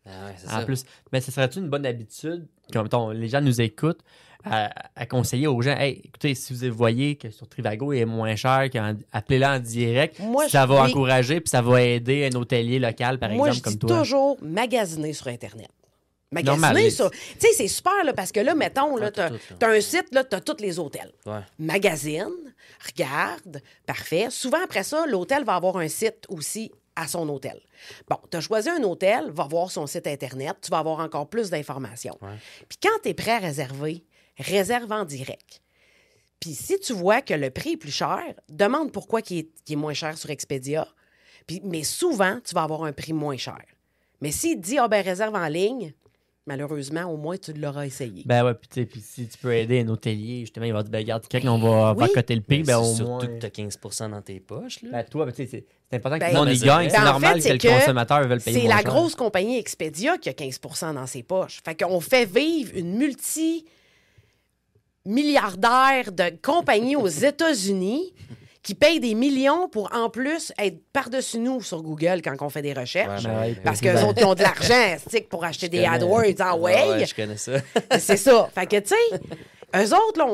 Ah ouais, c'est En ça. plus, mais ce serait une bonne habitude, comme mettons, les gens nous écoutent, à conseiller aux gens, hey, écoutez, si vous voyez que sur Trivago, il est moins cher, appelez-le en direct. Moi, Ça va oui. encourager, puis ça va aider un hôtelier local, par Moi, exemple, je comme dis toi. toujours magasiner sur Internet. Normal, Magasiner mais- sur... Tu sais, c'est super, là, parce que là, mettons, là, Ah, t'as tout, là. t'as un site, là, t'as tous les hôtels. Ouais. Magazine, regarde, parfait. Souvent, après ça, l'hôtel va avoir un site aussi à son hôtel. Bon, tu as choisi un hôtel, va voir son site Internet, tu vas avoir encore plus d'informations. Ouais. Puis quand tu es prêt à réserver, réserve en direct. Puis si tu vois que le prix est plus cher, demande pourquoi il est moins cher sur Expedia. Mais souvent, tu vas avoir un prix moins cher. Mais s'il te dit, réserve en ligne, malheureusement, au moins, tu l'auras essayé. Ben ouais, puis tu sais, puis si tu peux aider un hôtelier, justement, il va te dire, ben regarde, quand on va Oui. coter le prix, ben au Surtout moins... que t'as 15% dans tes poches, là. Ben toi, ben, tu sais, c'est important que Ben, tout le monde non, y mais gagne. c'est C'est vrai. normal En fait, que c'est le que consommateur veuille payer c'est moins la cher. grosse compagnie Expedia qui a 15 dans ses poches. Fait qu'on fait vivre une multi-milliardaire de compagnie aux États-Unis qui paye des millions pour, en plus, être par-dessus nous sur Google quand on fait des recherches. Ouais, Ben ouais, Parce puis- qu'eux autres, ils ont de l'argent stick, pour acheter des connais. AdWords en way. Je connais ça. C'est ça. Fait que, tu sais, eux autres, là,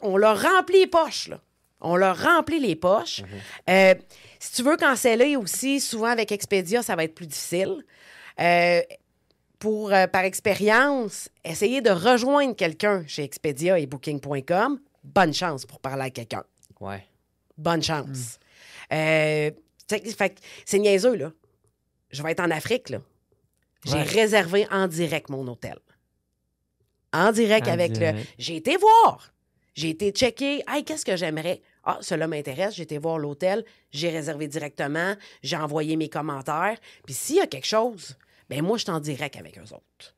on leur remplit les poches, là. On leur remplit les poches. Si tu veux canceller aussi, souvent avec Expedia, ça va être plus difficile. Par expérience, essayer de rejoindre quelqu'un chez Expedia et Booking.com, bonne chance pour parler à quelqu'un. Ouais. Bonne chance. Fait que c'est niaiseux, là. Je vais être en Afrique, là. J'ai Ouais. réservé en direct mon hôtel. En direct En avec direct. le... J'ai été voir. J'ai été checker. Hey, qu'est-ce que j'aimerais? Ah, cela m'intéresse. J'ai été voir l'hôtel. J'ai réservé directement. J'ai envoyé mes commentaires. Puis s'il y a quelque chose, ben moi, je suis en direct avec eux autres.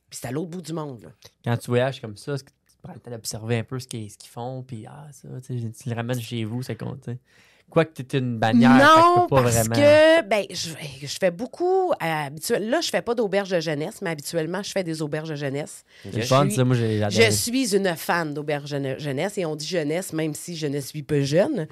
Puis c'est à l'autre bout du monde, là. Quand tu voyages comme ça, est-ce que tu prends le temps d'observer un peu ce qu'ils font, puis ça, tu le ramènes chez vous, ça compte, tu sais. Quoi que tu aies une bannière, fait que tu Non, peux pas parce vraiment... que je fais beaucoup... là, je fais pas d'auberge de jeunesse, mais habituellement, je fais des auberges de jeunesse. C'est le Je fun, suis- ça, moi, j'ai Je adoré. suis une fan d'auberge de jeunesse, et on dit jeunesse, même si je ne suis pas jeune.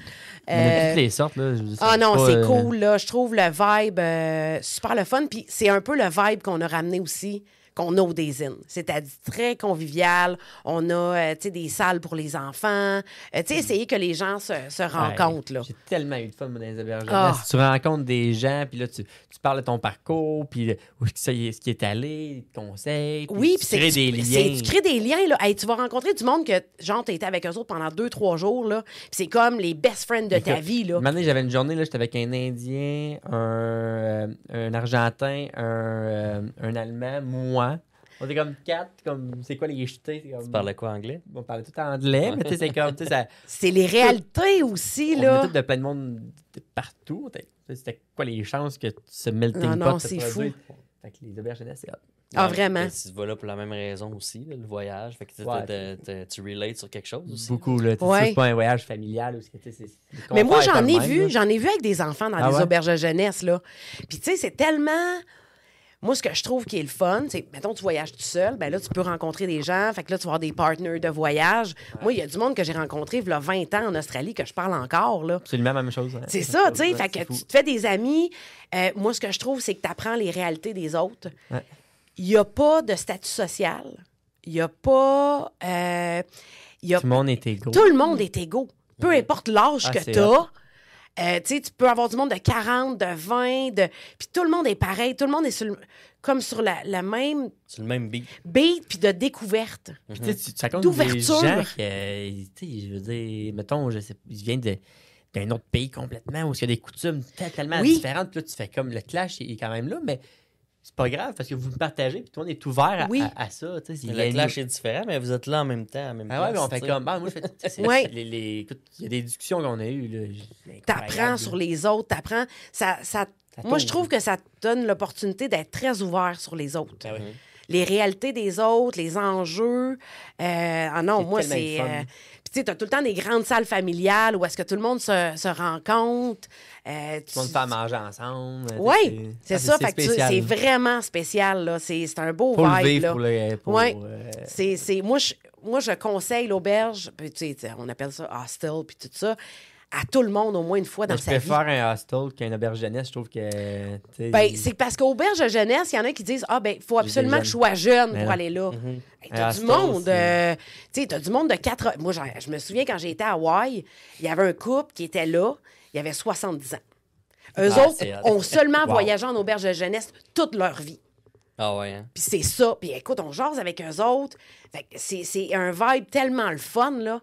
Il y en a de Euh, toutes les sortes, là. Je veux dire, Ah non, pas, c'est cool, là. Je trouve le vibe super le fun. Puis c'est un peu le vibe qu'on a ramené aussi, qu'on a au Days Inn. C'est-à-dire très convivial. On a, tu sais, des salles pour les enfants. Tu sais, essayer que les gens se rencontrent, là. J'ai tellement eu de fun, moi, dans les auberges de Ah. jeunesse. Tu rencontres des gens, puis là, tu parles de ton parcours, puis où ce qui est allé, des conseils, puis Oui, tu puis c'est crées que des liens. tu crées des liens, là. Hey, tu vas rencontrer du monde que, genre, tu été avec eux autres pendant 2-3 jours, là. Puis c'est comme les best friends de ta Écoute, vie, là. Une année, j'avais une journée, là, j'étais avec un Indien, un Argentin, un Allemand, moi. On était comme 4, comme, c'est quoi les jetés? C'est comme- Tu parlais quoi, anglais? On parlait tout anglais, mais tu sais, c'est comme, tu sais, ça... C'est les réalités aussi, On là. venait tous de plein de monde de partout. C'était quoi les chances que ce melting Non, pot se c'est produise? fou. Fait que les auberges jeunesse, c'est hot. Ah, Ouais, vraiment? mais Tu vas là pour la même raison aussi, là, le voyage. Fait que tu relates sur quelque chose aussi. Beaucoup, là. Tu sais, Ouais. c'est pas un voyage familial. Ou, tu sais, c'est Mais moi, confort j'en ai quand même, vu. là. J'en ai vu avec des enfants dans Ah des ouais? auberges de jeunesse, là. Puis, tu sais, c'est tellement... Moi, ce que je trouve qui est le fun, c'est, mettons, tu voyages tout seul, ben là, tu peux rencontrer des gens. Fait que là, tu vas avoir des partners de voyage. Moi, il y a du monde que j'ai rencontré, il y a 20 ans en Australie, que je parle encore, là. Absolument la même chose. hein. C'est ça, tu sais. Ouais, Fait c'est que fou. tu te fais des amis. Moi, ce que je trouve, c'est que tu apprends les réalités des autres. Ouais. Il n'y a pas de statut social. Il n'y a pas... il y a Tout le monde est égaux. tout le monde est égaux. Peu importe l'âge Ah, que c'est tu hot. as. Tu sais, tu peux avoir du monde de 40, de 20, puis tout le monde est pareil. Tout le monde est comme sur la même C'est le même beat. beat puis de découverte. Puis, tu sais, tu racontes des D'ouverture. gens qui, tu sais, je veux dire, mettons, je sais, ils viennent d'un autre pays complètement où il y a des coutumes tellement Oui. différentes. Puis là, tu fais comme le clash est quand même là, mais c'est pas grave parce que vous partagez, puis tout le monde est ouvert à ça. Tu sais, Le clash est différent, mais vous êtes là en même temps, en même Ah ouais, mais on place, fait tu sais. comme. Moi, je fais. Ouais. Écoute, il y a des discussions qu'on a eues. Là. T'apprends sur les autres, t'apprends. Moi, je trouve que ça te donne l'opportunité d'être très ouvert sur les autres. Ah oui. Les réalités des autres, les enjeux. Ah non, moi, tellement c'est. le fun. Puis, tu sais, t'as tout le temps des grandes salles familiales où est-ce que tout le monde se rencontre. Tout le monde fait à manger ensemble. Oui, c'est ça. Fait que spécial. c'est vraiment spécial, là. C'est un beau Faut le vibe, vivre là. pour Ouais. euh, Moi, je conseille l'auberge, puis, tu sais, on appelle ça hostel, puis tout ça, à tout le monde au moins une fois dans je sa vie. préfère un hostel qu'un auberge jeunesse. Je trouve que. Ben, c'est parce qu'auberge de jeunesse, il y en a qui disent ah ben il faut J'ai absolument des que je sois jeune Mais pour non. aller là. Hey, t'as Un du hostel, monde, c'est- tu sais, t'as du monde de 4. Moi, je me souviens quand j'étais à Hawaï, il y avait un couple qui était là, il y avait 70 ans. Eux Ah, autres c'est hot. ont seulement Wow. voyagé en auberge de jeunesse toute leur vie. Ah ouais, hein? Puis c'est ça. Puis écoute, on jase avec eux autres. Fait que c'est un vibe tellement le fun, là,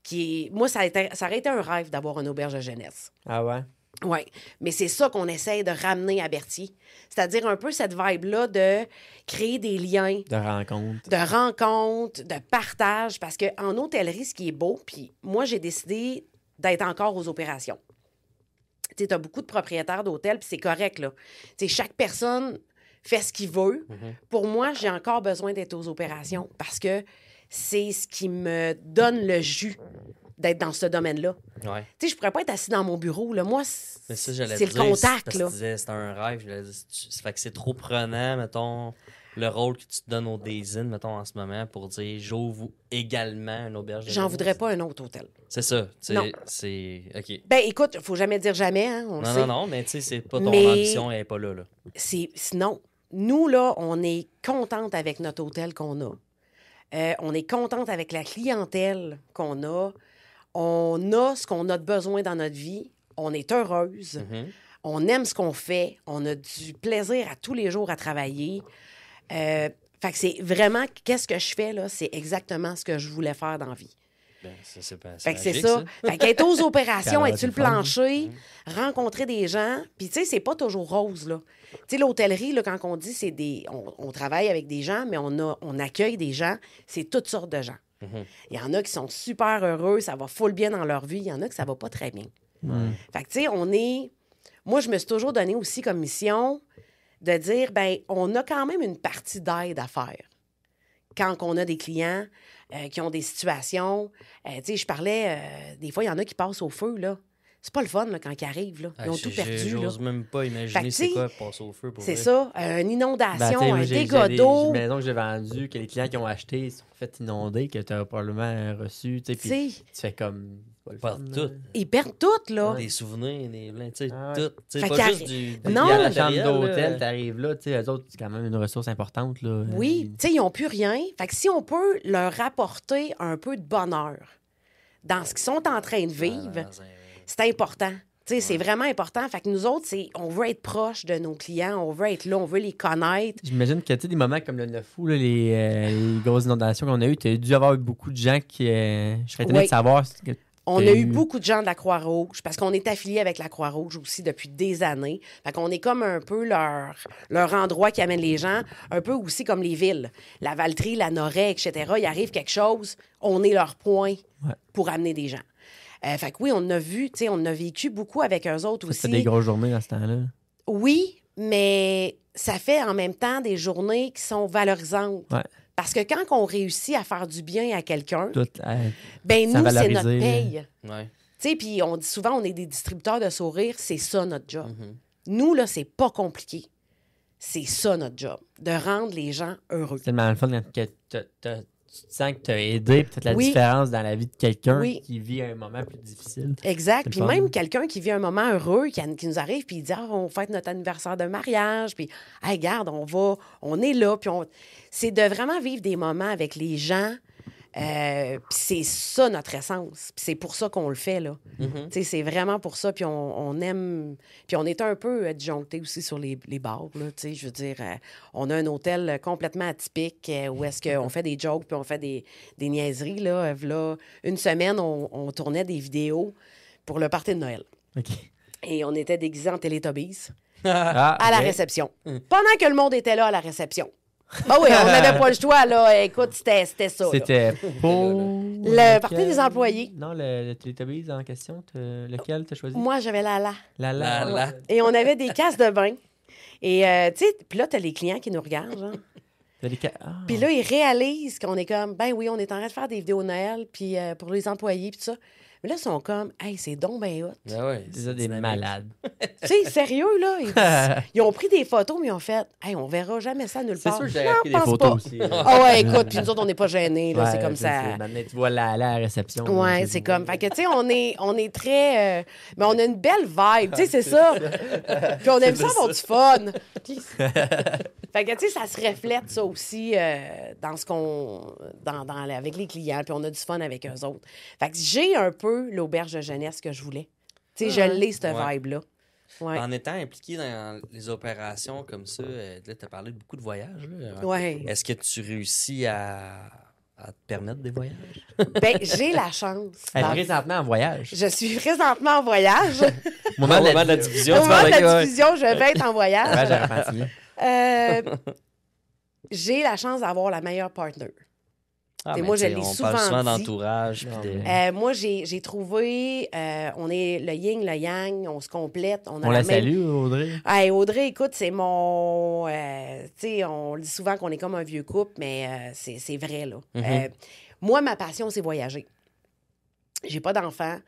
qui est... Moi, ça aurait été un rêve d'avoir une auberge de jeunesse. Ah ouais? Oui, mais c'est ça qu'on essaye de ramener à Berthier. C'est-à-dire un peu cette vibe-là de créer des liens, De rencontres. de partage, parce qu'en hôtellerie, ce qui est beau, puis moi, j'ai décidé d'être encore aux opérations. Tu sais, tu as beaucoup de propriétaires d'hôtels, puis c'est correct, là. Tu sais, chaque personne fait ce qu'il veut. Pour moi, j'ai encore besoin d'être aux opérations parce que c'est ce qui me donne le jus d'être dans ce domaine-là. Ouais. Tu sais, je pourrais pas être assis dans mon bureau, là. Moi, Mais ça, j'allais c'est te le dire, contact, parce que là. tu disais, c'est un rêve. J'allais dire, ça fait que c'est trop prenant, mettons, le rôle que tu te donnes au Daisy, mettons, en ce moment, pour dire, j'ouvre également une auberge de J'en jeunesse. voudrais pas un autre hôtel. C'est ça. Non. C'est... OK. Ben, écoute, faut jamais dire jamais, hein, on le Non, sait. non, mais tu sais, c'est pas ton Mais- ambition, elle n'est pas là. Sinon, nous, là, on est contente avec notre hôtel qu'on a. On est contente avec la clientèle qu'on a. On a ce qu'on a de besoin dans notre vie. On est heureuse. On aime ce qu'on fait. On a du plaisir à tous les jours à travailler. Fait que c'est vraiment, qu'est-ce que je fais, là? C'est exactement ce que je voulais faire dans la vie. Ben, c'est pas Fait que c'est magique, ça. Fait qu'être aux opérations, Carotte, être sur le c'est fun. plancher, rencontrer des gens. Puis, tu sais, c'est pas toujours rose, là. Tu sais, l'hôtellerie, là, quand on dit, c'est des... On travaille avec des gens, mais on accueille des gens. C'est toutes sortes de gens. Il y en a qui sont super heureux, ça va full bien dans leur vie. Il y en a que ça va pas très bien. Fait que, tu sais, on est... Moi, je me suis toujours donné aussi comme mission de dire, ben on a quand même une partie d'aide à faire. Quand on a des clients qui ont des situations, tu sais, je parlais, des fois, il y en a qui passent au feu, là. C'est pas le fun, là, quand ils arrivent, là. Ils ont tout perdu, là. J'ose même pas Fait imaginer que, c'est tu sais, quoi passer au feu pour C'est vrai. ça, une Ben, inondation, tu sais, moi, un j'ai dégât des d'eau. maisons que j'ai vendues, que les clients qui ont acheté sont fait inonder, que tu as probablement reçu. Tu sais, Tu puis sais, tu fais comme. c'est pas Pas le fun, tout. là. ils perdent tout, là. Des souvenirs, des tu sais, Ah ouais. tout. Tu sais, Fait pas qu'il juste du Non, Puis à la matériel, chambre là. d'hôtel, t'arrives là, tu sais, eux autres, c'est quand même une ressource importante. Là. Oui, tu sais, ils n'ont plus rien. Fait que si on peut leur apporter un peu de bonheur dans ce qu'ils sont en train de vivre, c'est important. Tu sais, c'est vraiment important. Fait que nous autres, on veut être proche de nos clients, on veut être là, on veut les connaître. J'imagine que tu sais, des moments comme le 9 août, là, les grosses inondations qu'on a eues, tu as dû avoir beaucoup de gens qui. Je serais étonné Oui. de savoir. Que On t'as a eu beaucoup de gens de la Croix-Rouge parce qu'on est affilié avec la Croix-Rouge aussi depuis des années. Fait qu'on est comme un peu leur endroit qui amène les gens, un peu aussi comme les villes. La Valtrie, la Noret, etc. Il arrive quelque chose, on est leur point pour amener des gens. Fait que oui, on a vu, tu sais, on a vécu beaucoup avec eux autres aussi. C'était des grosses journées dans ce temps-là. Oui, mais ça fait en même temps des journées qui sont valorisantes. Ouais. Parce que quand on réussit à faire du bien à quelqu'un, Tout, ben ça nous, c'est valorisé, notre paye. Ouais. Tu sais, puis on dit souvent, on est des distributeurs de sourires, c'est ça notre job. Nous, là, c'est pas compliqué. C'est ça notre job, de rendre les gens heureux. c'est tellement le fun quand tu te sens que tu as aidé, peut-être la Oui. différence dans la vie de quelqu'un Oui. qui vit un moment plus difficile. Exact. C'est Puis le fun. même quelqu'un qui vit un moment heureux, qui nous arrive, puis il dit, on fête notre anniversaire de mariage, puis, hey, regarde, on est là, puis c'est de vraiment vivre des moments avec les gens. Puis c'est ça notre essence. Puis c'est pour ça qu'on le fait, là. Tu sais, c'est vraiment pour ça. Puis on aime... Puis on est un peu disjonctés aussi sur les bars, là. Tu sais, je veux dire, on a un hôtel complètement atypique où est-ce qu'on fait des jokes puis on fait des niaiseries, là. Là, une semaine, on tournait des vidéos pour le party de Noël. OK. Et on était déguisés en Teletubbies. à la ok. réception. Pendant que le monde était là à la réception. Ben oui, on n'avait pas le choix, là. Écoute, c'était ça. Là. C'était pour... Le parti des employés. Non, le Teletubbies en question. Lequel t'as choisi? Moi, j'avais la. La. Et on avait des casses de bain. Et, tu sais, puis là, t'as les clients qui nous regardent, genre. Puis là, ils réalisent qu'on est comme, ben oui, on est en train de faire des vidéos Noël, puis pour les employés, puis tout ça. Mais là, ils sont comme, hey, c'est donc ben hot. Ben ouais, C'est ça, des malades. Tu sais, sérieux, là. Ils ont pris des photos, mais ils ont fait, hey, on verra jamais ça nulle C'est part. sûr que j'aurais Non, pris des pense photos pas. aussi. Ah ouais, écoute, puis nous autres, on n'est pas gênés, là. Ouais, c'est comme ça. Maintenant, tu vois la réception. Ouais, c'est comme. Fait que, tu sais, on est très. Mais on a une belle vibe, tu sais, c'est ça. Puis on aime ça avoir du fun. Fait que, tu sais, ça se reflète, ça aussi, dans ce qu'on. Avec les clients, puis on a du fun avec eux autres. Fait que j'ai un peu l'auberge de jeunesse que je voulais. Tu sais, je l'ai, cette Ouais. vibe-là. Ouais. En étant impliqué dans les opérations comme ça, là, tu as parlé de beaucoup de voyages. Là. Ouais. Est-ce que tu réussis à te permettre des voyages? Ben, j'ai la chance. Elle est présentement en voyage. Je suis présentement en voyage. Au moment Au moment de la diffusion, Au tu moment parles de la avec- diffusion, je vais être en voyage. Voyage à Repentigny. J'ai la chance d'avoir la meilleure partner. Ah, Et mais moi, je tu sais, l'ai on souvent parle souvent dit. d'entourage. Non, puis de- mais- Moi, j'ai trouvé, on est le yin, le yang, on se complète. On a On la la même... salue, Audrey. Hey, Audrey, écoute, c'est mon... tu sais, on le dit souvent qu'on est comme un vieux couple, mais c'est vrai, là. Moi, ma passion, c'est voyager. J'ai pas d'enfant.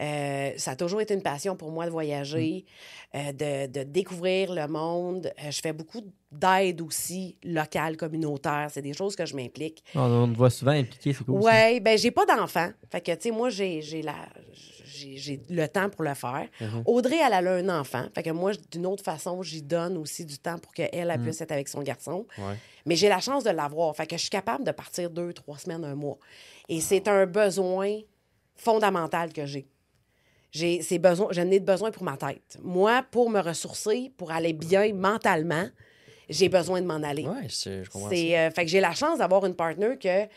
Ça a toujours été une passion pour moi de voyager, de découvrir le monde. Je fais beaucoup d'aide aussi, locale, communautaire. C'est des choses que je m'implique. On te voit souvent impliqué, c'est cool. Oui, ben j'ai pas d'enfant. Fait que, tu sais, moi, j'ai le temps pour le faire. Audrey, elle a un enfant. Fait que moi, d'une autre façon, j'y donne aussi du temps pour qu'elle elle puisse être avec son garçon. Ouais. Mais j'ai la chance de l'avoir. Fait que je suis capable de partir 2, 3 semaines, un mois. Et c'est un besoin fondamental que j'ai. J'en ai besoin pour ma tête. Moi, pour me ressourcer, pour aller bien mentalement, j'ai besoin de m'en aller. Ouais, je comprends ça. Fait que j'ai la chance d'avoir une partner que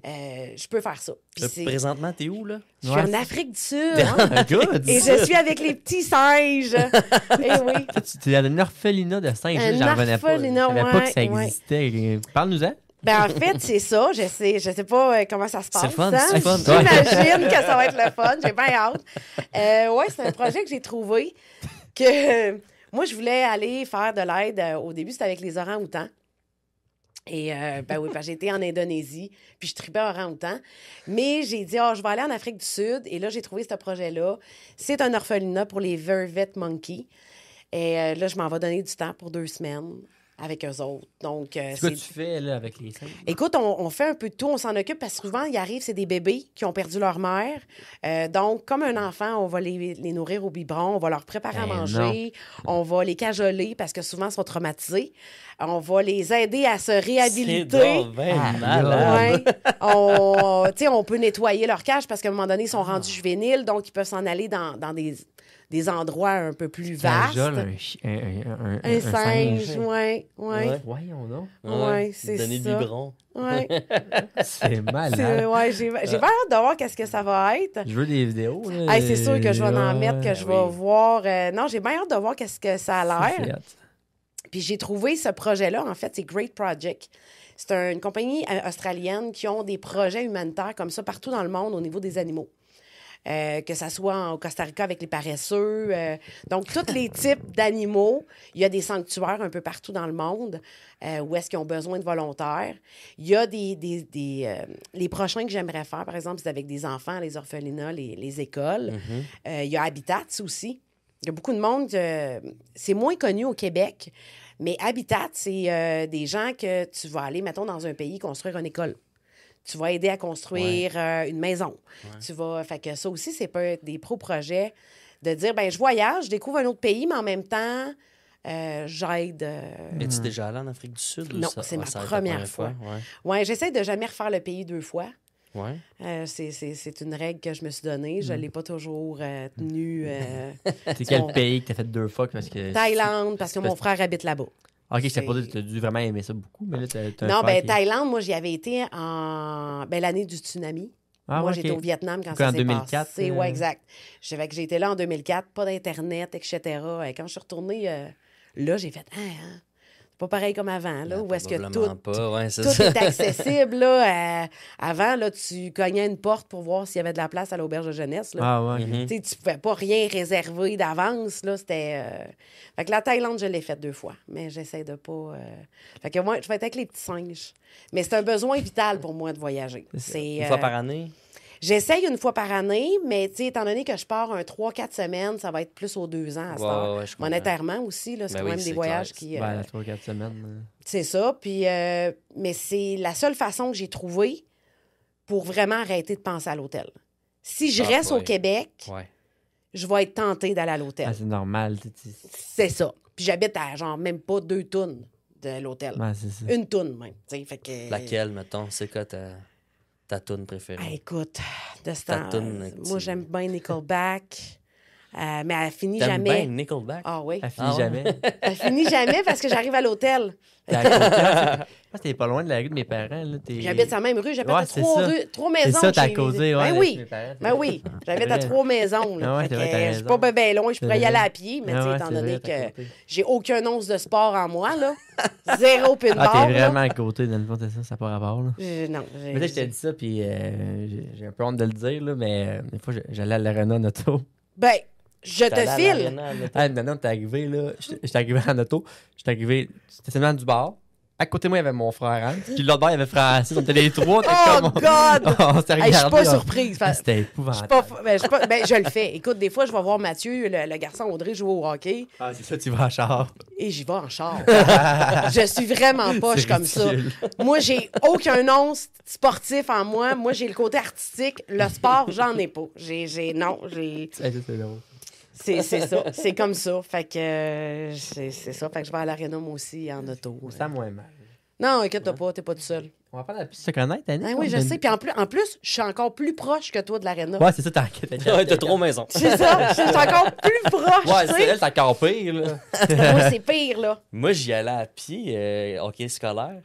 je peux faire ça. Puis c'est- Présentement, t'es où, là? je suis en Afrique du Sud. Good. Et je suis avec les petits singes. Eh oui. Tu as une orphelinat de singes, Un j'en revenais pas. Je orphelinat, savais pas que ça ouais. existait. Parle-nous-en. Ben, en fait, c'est ça. Je sais pas comment ça se passe. C'est le fun, hein. c'est le fun. J'imagine que ça va être le fun. J'ai bien hâte. Ouais, c'est un projet que j'ai trouvé que moi, je voulais aller faire de l'aide. Au début, c'était avec les orang-outans. Et ben oui, j'ai été en Indonésie, puis je tripais orang-outan. Mais j'ai dit, je vais aller en Afrique du Sud. Et là, j'ai trouvé ce projet-là. C'est un orphelinat pour les vervet monkeys. Et là, je m'en vais donner du temps pour 2 semaines avec eux autres. Donc, C'est quoi tu fais là, avec les singes? écoute, on fait un peu de tout, on s'en occupe parce que souvent, il arrive, c'est des bébés qui ont perdu leur mère. Donc, comme un enfant, on va les nourrir au biberon, on va leur préparer à Ben manger, on va les cajoler parce que souvent, ils sont traumatisés. On va les aider à se réhabiliter. C'est donc ben Ah, malade. Ouais. Tu sais, on peut nettoyer leur cage parce qu'à un moment donné, ils sont rendus juvéniles, donc ils peuvent s'en aller dans des endroits un peu plus vastes. Cajole, Un singe, oui. Ouais. Voyons donc. Ouais, c'est Donner le ça. biberon. Ouais. C'est malade. Ouais, j'ai bien hâte de voir qu'est-ce que ça va être. Je veux des vidéos. Là. Hey, c'est sûr que je vais en mettre, que je vais oui. voir. Non, j'ai bien hâte de voir qu'est-ce que ça a C'est l'air. hot. Puis j'ai trouvé ce projet-là, en fait, c'est Great Project. C'est une compagnie australienne qui ont des projets humanitaires comme ça partout dans le monde au niveau des animaux. Que ça soit au Costa Rica avec les paresseux. Donc, tous les types d'animaux. Il y a des sanctuaires un peu partout dans le monde où est-ce qu'ils ont besoin de volontaires. Il y a les prochains que j'aimerais faire, par exemple, c'est avec des enfants, les orphelinats, les écoles. Il y a Habitats aussi. Il y a beaucoup de monde. C'est moins connu au Québec, mais Habitat, c'est des gens que tu vas aller, mettons, dans un pays construire une école. Tu vas aider à construire une maison. Tu vas. Fait que ça aussi, c'est peut être des projets de dire, ben je voyage, je découvre un autre pays, mais en même temps, j'aide. Es-tu déjà allé en Afrique du Sud? Non, ou ça- c'est ma ça va être première la fois. Ouais. Ouais, j'essaie de jamais refaire le pays 2 fois. Ouais. C'est une règle que je me suis donnée. Je ne l'ai pas toujours tenue. C'est quel On- pays que t'as fait 2 fois? Parce que... Thaïlande, parce que mon frère habite là-bas. Ok, je t'ai pas dit que t'as dû vraiment aimer ça beaucoup, mais là, t'as un Non, frère ben qui- Thaïlande, moi, j'y avais été l'année du tsunami. Ah, Moi, ouais, j'étais ok. au Vietnam quand Donc, ça en s'est 2004, passé. Oui, exact. J'ai été là en 2004, pas d'Internet, etc. Et quand je suis retournée Là, j'ai fait, c'est pas pareil comme avant, là, où est-ce que Probablement tout, pas, ouais, c'est tout ça. est accessible, là. Avant, là, tu cognais une porte pour voir s'il y avait de la place à l'auberge de jeunesse, là. Ah, ouais. Mhm. Tu sais, tu pouvais pas rien réserver d'avance, là, c'était... Fait que la Thaïlande, je l'ai faite 2 fois, mais j'essaie de pas... Fait que moi, je vais être avec les petits singes. Mais c'est un besoin vital pour moi de voyager. C'est, Une fois par année? J'essaye une fois par année, mais tu sais, étant donné que je pars un 3-4 semaines, ça va être plus aux 2 ans à cette heure. Ouais, je comprends. Monétairement aussi, là, c'est Ben quand oui, même des c'est voyages clair. qui... Ben, 3-4 semaines. C'est ça. Puis, mais c'est la seule façon que j'ai trouvée pour vraiment arrêter de penser à l'hôtel. Si je reste au ouais. Québec, Ouais. je vais être tentée d'aller à l'hôtel. Ah, c'est normal. C'est ça. Puis j'habite à genre même pas 2 tonnes de l'hôtel. Ouais, c'est ça. 1 tonne même. T'sais, fait que... Laquelle, mettons? C'est quoi ta toune préférée? Ah, écoute, de ce Ta temps, toune, moi, j'aime bien Nickelback. Mais elle finit T'aimes jamais. bien Nickelback? Ah oui. Elle finit Ah ouais? jamais. Elle finit jamais parce que j'arrive à l'hôtel. T'es à côté, hein, t'es pas loin de la rue de mes parents. Là. J'habite sur la même rue, j'habite Ouais, à c'est 3 ça. rues, 3 C'est maisons. ça, t'es à chez- côté. Ouais, Ben avec oui. mes parents, c'est Ben vrai. oui. J'habite C'est à vrai. 3 maisons. Là. Ah ouais, Fait c'est que, vrai, t'as je raison. suis pas bien loin, je C'est pourrais y vrai. aller à pied, mais Ah tu sais, ouais, étant c'est donné vrai, t'es à que côté. j'ai aucun once de sport en moi, là. Zéro pin Ah, bar. t'es là. vraiment à côté, dans le fond, c'est ça, ça n'a pas rapport. Là. Non. Mais tu sais, je t'ai dit ça, puis j'ai un peu honte de le dire, là, mais des fois, j'allais à l'Arena en auto. Ben, je T'es allé te à file. l'Arena, là, Ah, maintenant, t'es arrivé, là. J'étais arrivé en auto. J'étais arrivé, c'était seulement du bar. À côté de moi, il y avait mon frère Anne. Puis l'autre bord, il y avait Francis. On était les trois. Oh, God! On s'est Hey, je suis regardé. pas surprise. Ah, c'était Je épouvantable. suis pas... Ben, je le fais. Écoute, des fois, je vais voir Mathieu, le garçon Audrey, jouer au hockey, Ah, c'est ça, tu vas en char. et j'y vais en char. Je suis vraiment poche C'est comme ça. ridicule. Moi, j'ai aucun once sportif en moi. Moi, j'ai le côté artistique. Le sport, j'en ai pas. Non, Hey, ça, c'est drôle. c'est ça. C'est comme ça. Fait que c'est ça. Fait que je vais à l'aréna, moi aussi, en auto. Ça moins mal. Non, inquiète-toi pas, t'es pas tout seul. On va prendre la piste de se connaître, Annie. Ah oui, je sais. Puis en plus, je suis encore plus proche que toi de l'aréna. Ouais, c'est ça, t'inquiète. Ouais, t'as trop maison. C'est ça. Je suis encore plus proche, Ouais, tu c'est sais. elle, c'est encore pire, là. Moi, c'est pire, là. Moi, j'y allais à pied, hockey scolaire.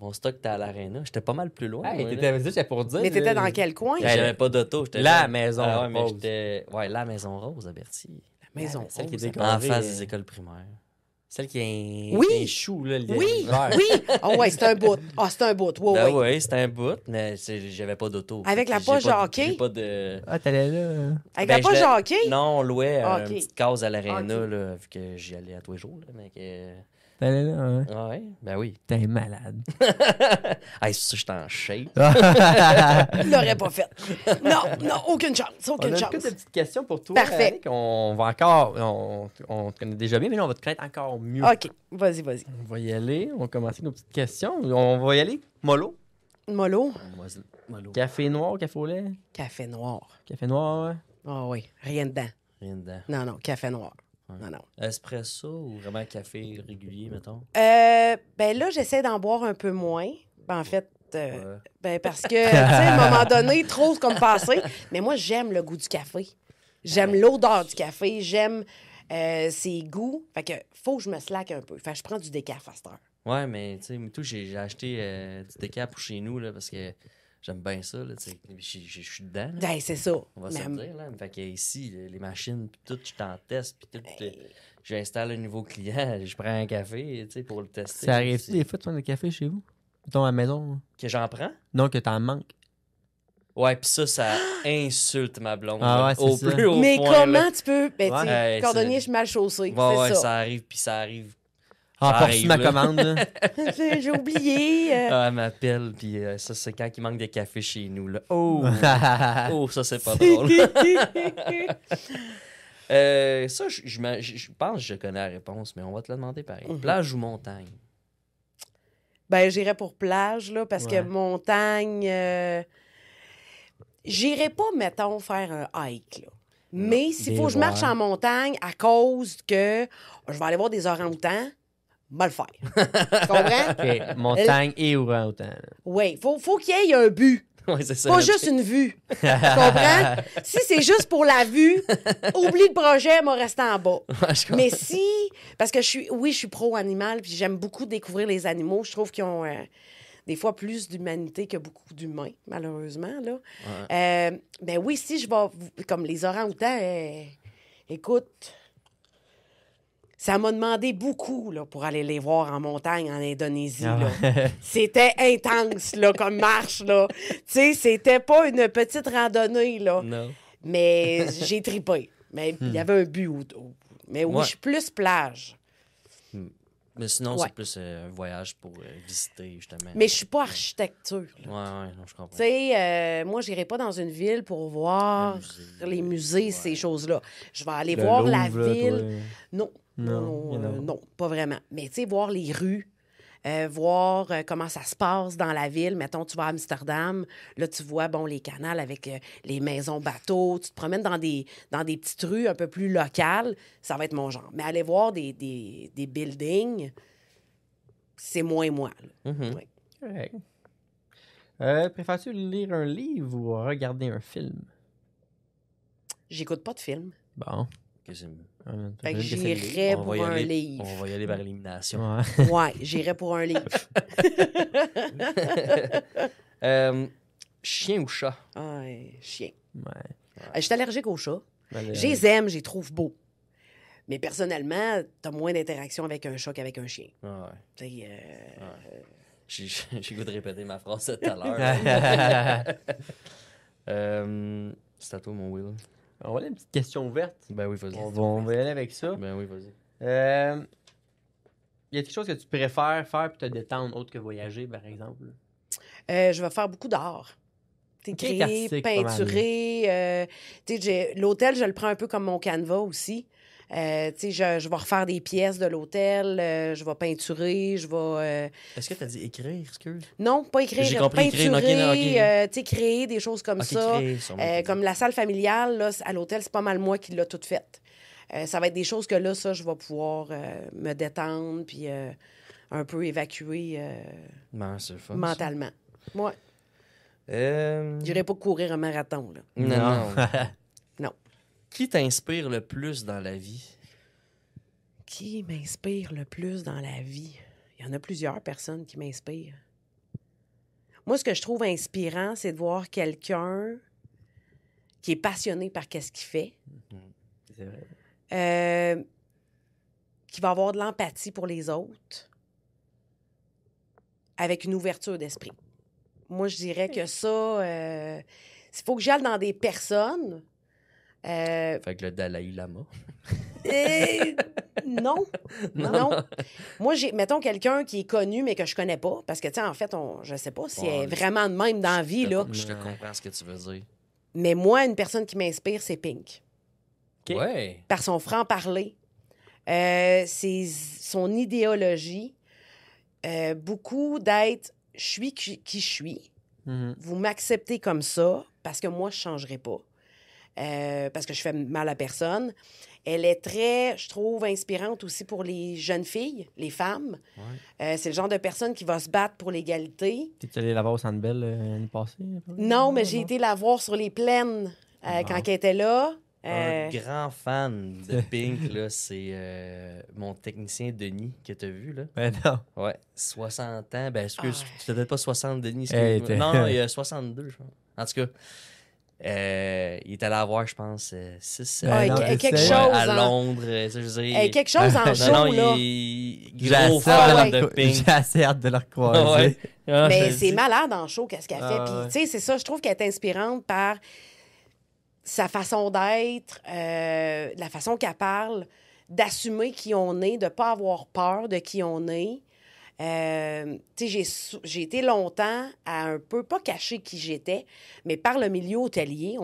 Mon stock était à l'Arena. J'étais pas mal plus loin. Hey, moi, là. t'étais juste pour dire. Mais t'étais là. dans quel coin? Ben, j'avais pas d'auto. j'étais La jeune. maison Ah ouais, mais rose. j'étais... Ouais, la maison rose à Berthy. Maison. Celle qui Rose. est décorée. En face des écoles primaires. Celle qui a un, Oui. qui a un chou, là. Oui, l'hiver. oui. Oh ouais, c'est un bout. Ah, c'est un bout. Oui, Ben oui. ouais, c'était un bout, mais j'avais pas d'auto. Avec la J'ai poche pas de hockey? J'ai pas de... Ah, t'allais là. Avec Ben, la poche je de l'ai- hockey? Non, on louait Ok. une petite case à l'Arena, Ok. là, vu que j'y allais à tous les jours. Là, mais que... T'allais là, hein. Ah ouais, ben oui. T'es malade. Hey, c'est ça, j'étais en shape. Il l'aurait pas fait. Non, aucune chance, On a aucune une chance. couple de petites questions pour toi. Parfait. Annick. On va encore. On te connaît déjà bien, mais là, on va te connaître encore mieux. OK, vas-y. On va y aller. On va commencer nos petites questions. On va y aller. Mollo. Mollo, Mollo. Café noir, café au lait. café noir. Café noir, ouais. Ah oui, rien dedans. Rien dedans. Non, café noir. Ouais. Non. Espresso ou vraiment café régulier, mettons? Ben là, j'essaie d'en boire un peu moins. Ben, en fait, Ouais. ben parce que, tu sais, à un moment donné, trop, c'est comme passé. Mais moi, j'aime le goût du café. J'aime l'odeur du café. J'aime ses goûts. Fait que faut que je me slack un peu. Fait que je prends du décaf à cette heure. Ouais, mais tu sais, tout, j'ai acheté du décap pour chez nous, là, parce que j'aime bien ça, là, tu sais. Je suis dedans, là. Ben, c'est ça. On va Mais- se le dire, là. Fait que ici, les machines, pis tout, je t'en teste, puis tout. Ben, J'installe un nouveau client, je prends un café, tu sais, pour le tester. Ça arrive-tu C'est- des fois de prendre le café chez vous? Mettons à la maison. Que j'en prends? Non, que t'en manques. Ouais, puis ça insulte ma blonde. Ah là, ouais, c'est au ça. plus haut Mais point, comment là. tu peux. Ben, tu sais, Ouais, cordonnier, c'est- je suis mal chaussé. Ouais, c'est ouais, ça. ça arrive, puis ça arrive. Ah, Ça pas arrive, reçu ma là. commande, là. J'ai oublié. Ah, elle m'appelle, puis ça, c'est quand il manque de café chez nous, là. Oh! Oh, ça, c'est pas drôle. Ça, je pense que je connais la réponse, mais on va te la demander pareil. Mhm. Plage ou montagne? Ben, j'irais pour plage, là, parce que Ouais. montagne. J'irais pas, mettons, faire un hike, là. Mais s'il des faut que je marche voir. en montagne à cause que je vais aller voir des orang-outans, va le faire. Tu comprends? OK, montagne et orang-outan. Oui, faut qu'il y ait un but. Ouais, c'est ça. Pas juste une vue. Tu comprends? Si c'est juste pour la vue, oublie le projet, moi, rester en bas. Ouais, je comprends. Mais si, parce que je suis pro-animal, puis j'aime beaucoup découvrir les animaux. Je trouve qu'ils ont des fois plus d'humanité que beaucoup d'humains, malheureusement. Là. Ben oui, si je vais, comme les orang-outans, écoute, Ça m'a demandé beaucoup là, pour aller les voir en montagne en Indonésie. Ah Là. ouais. C'était intense là, comme marche. Là. Tu sais, c'était pas une petite randonnée. Là. Non. Mais j'ai tripé. Mais il y avait un but. Mais oui, Ouais. je suis plus plage. Mais sinon, Ouais. c'est plus un voyage pour visiter, justement. Mais je suis pas architecture. là. Ouais, non, je comprends. Tu sais, moi, j'irai pas dans une ville pour voir les musées, ouais. ces choses-là. Je vais aller Le voir la Louvre, là, ville. toi. Non, Non, il y en a pas. non, pas vraiment. Mais tu sais, voir les rues, voir comment ça se passe dans la ville. Mettons, tu vas à Amsterdam, là, tu vois, bon, les canals avec les maisons bateaux. Tu te promènes dans des petites rues un peu plus locales. Ça va être mon genre. Mais aller voir des buildings, c'est moins moi. Là. Mhm. Ouais. Correct. Préfères-tu lire un livre ou regarder un film? J'écoute pas de films. Bon. Ok, c'est- Fait que J'imagine que c'est le livre. j'irais on pour va y un aller. livre. On va y aller vers l'élimination. Ouais. Ouais, j'irais pour un livre. Chien ou chat? Ah, chien. Ouais. Je suis allergique aux chats. Ben, Je les aime, je les trouve beaux. Mais personnellement, t'as moins d'interaction avec un chat qu'avec un chien. Ah ouais. Tu sais, J'ai goût de répéter ma phrase de tout à l'heure. C'est à toi, mon Will. On va aller une petite question ouverte. Ben oui, vas-y. On va y aller avec ça. Ben oui, vas-y. Y a quelque chose que tu préfères faire pour te détendre autre que voyager, par exemple? je vais faire beaucoup d'art. T'es créer, artistique, pas mal. peinturer. Tu sais, l'hôtel, je le prends un peu comme mon canevas aussi. Tu sais, je vais refaire des pièces de l'hôtel, je vais peinturer, je vais... Est-ce que tu as dit écrire, excuse? Non, pas écrire, J'ai compris, écrire, peinturer, ok. tu sais, créer des choses comme Ok, ça. créer, sûrement. Comme la salle familiale, là, à l'hôtel, c'est pas mal moi qui l'a toute faite. Ça va être des choses que là, ça, je vais pouvoir me détendre puis un peu évacuer Ben, c'est le fun. ça. mentalement. Moi, Euh... j'irai pas courir un marathon, là. Non. Non. Qui t'inspire le plus dans la vie? Qui m'inspire le plus dans la vie? Il y en a plusieurs personnes qui m'inspirent. Moi, ce que je trouve inspirant, c'est de voir quelqu'un qui est passionné par ce qu'il fait, C'est vrai. qui va avoir de l'empathie pour les autres, avec une ouverture d'esprit. Moi, je dirais que ça, il faut que j'aille dans des personnes. Fait que le Dalai Lama. Non. Moi, mettons quelqu'un qui est connu, mais que je connais pas, parce que, tu sais, en fait, je sais pas si elle est vraiment de même dans la vie, là. Je te comprends ce que tu veux dire. Mais moi, une personne qui m'inspire, c'est Pink. Ok. Ouais. Par son franc-parler, son idéologie, beaucoup d'être « je suis qui je suis, Mhm. vous m'acceptez comme ça, parce que moi, je changerai pas, parce que je fais mal à personne ». Elle est très, je trouve, inspirante aussi pour les jeunes filles, les femmes. Ouais. C'est le genre de personne qui va se battre pour l'égalité. T'es allé la voir au Centre Bell l'année passée? Non, mais j'ai été la voir sur les plaines quand elle était là. Un grand fan de Pink, là, c'est mon technicien Denis que tu as vu. Là. Ben non. Ouais, 60 ans. Ben, excuse, c'était peut-être pas 60, Denis. Hey, excuse-moi. Non, il y a 62, je pense. En tout cas, il est allé la voir, je pense, 6 Ah, non, quelque c'est- chose. à hein. Londres. Ça, je veux dire, Quelque chose en show, non, là. il est J'ai gros assez fan hâte de Pink. J'ai assez hâte de le recroiser. Ouais. Ah, Mais je c'est dis. malade en show, qu'est-ce qu'elle fait. Ah, Puis, ouais. tu sais, c'est ça, je trouve qu'elle est inspirante par sa façon d'être, la façon qu'elle parle, d'assumer qui on est, de ne pas avoir peur de qui on est. Tu sais, j'ai été longtemps à un peu, pas cacher qui j'étais, mais par le milieu hôtelier,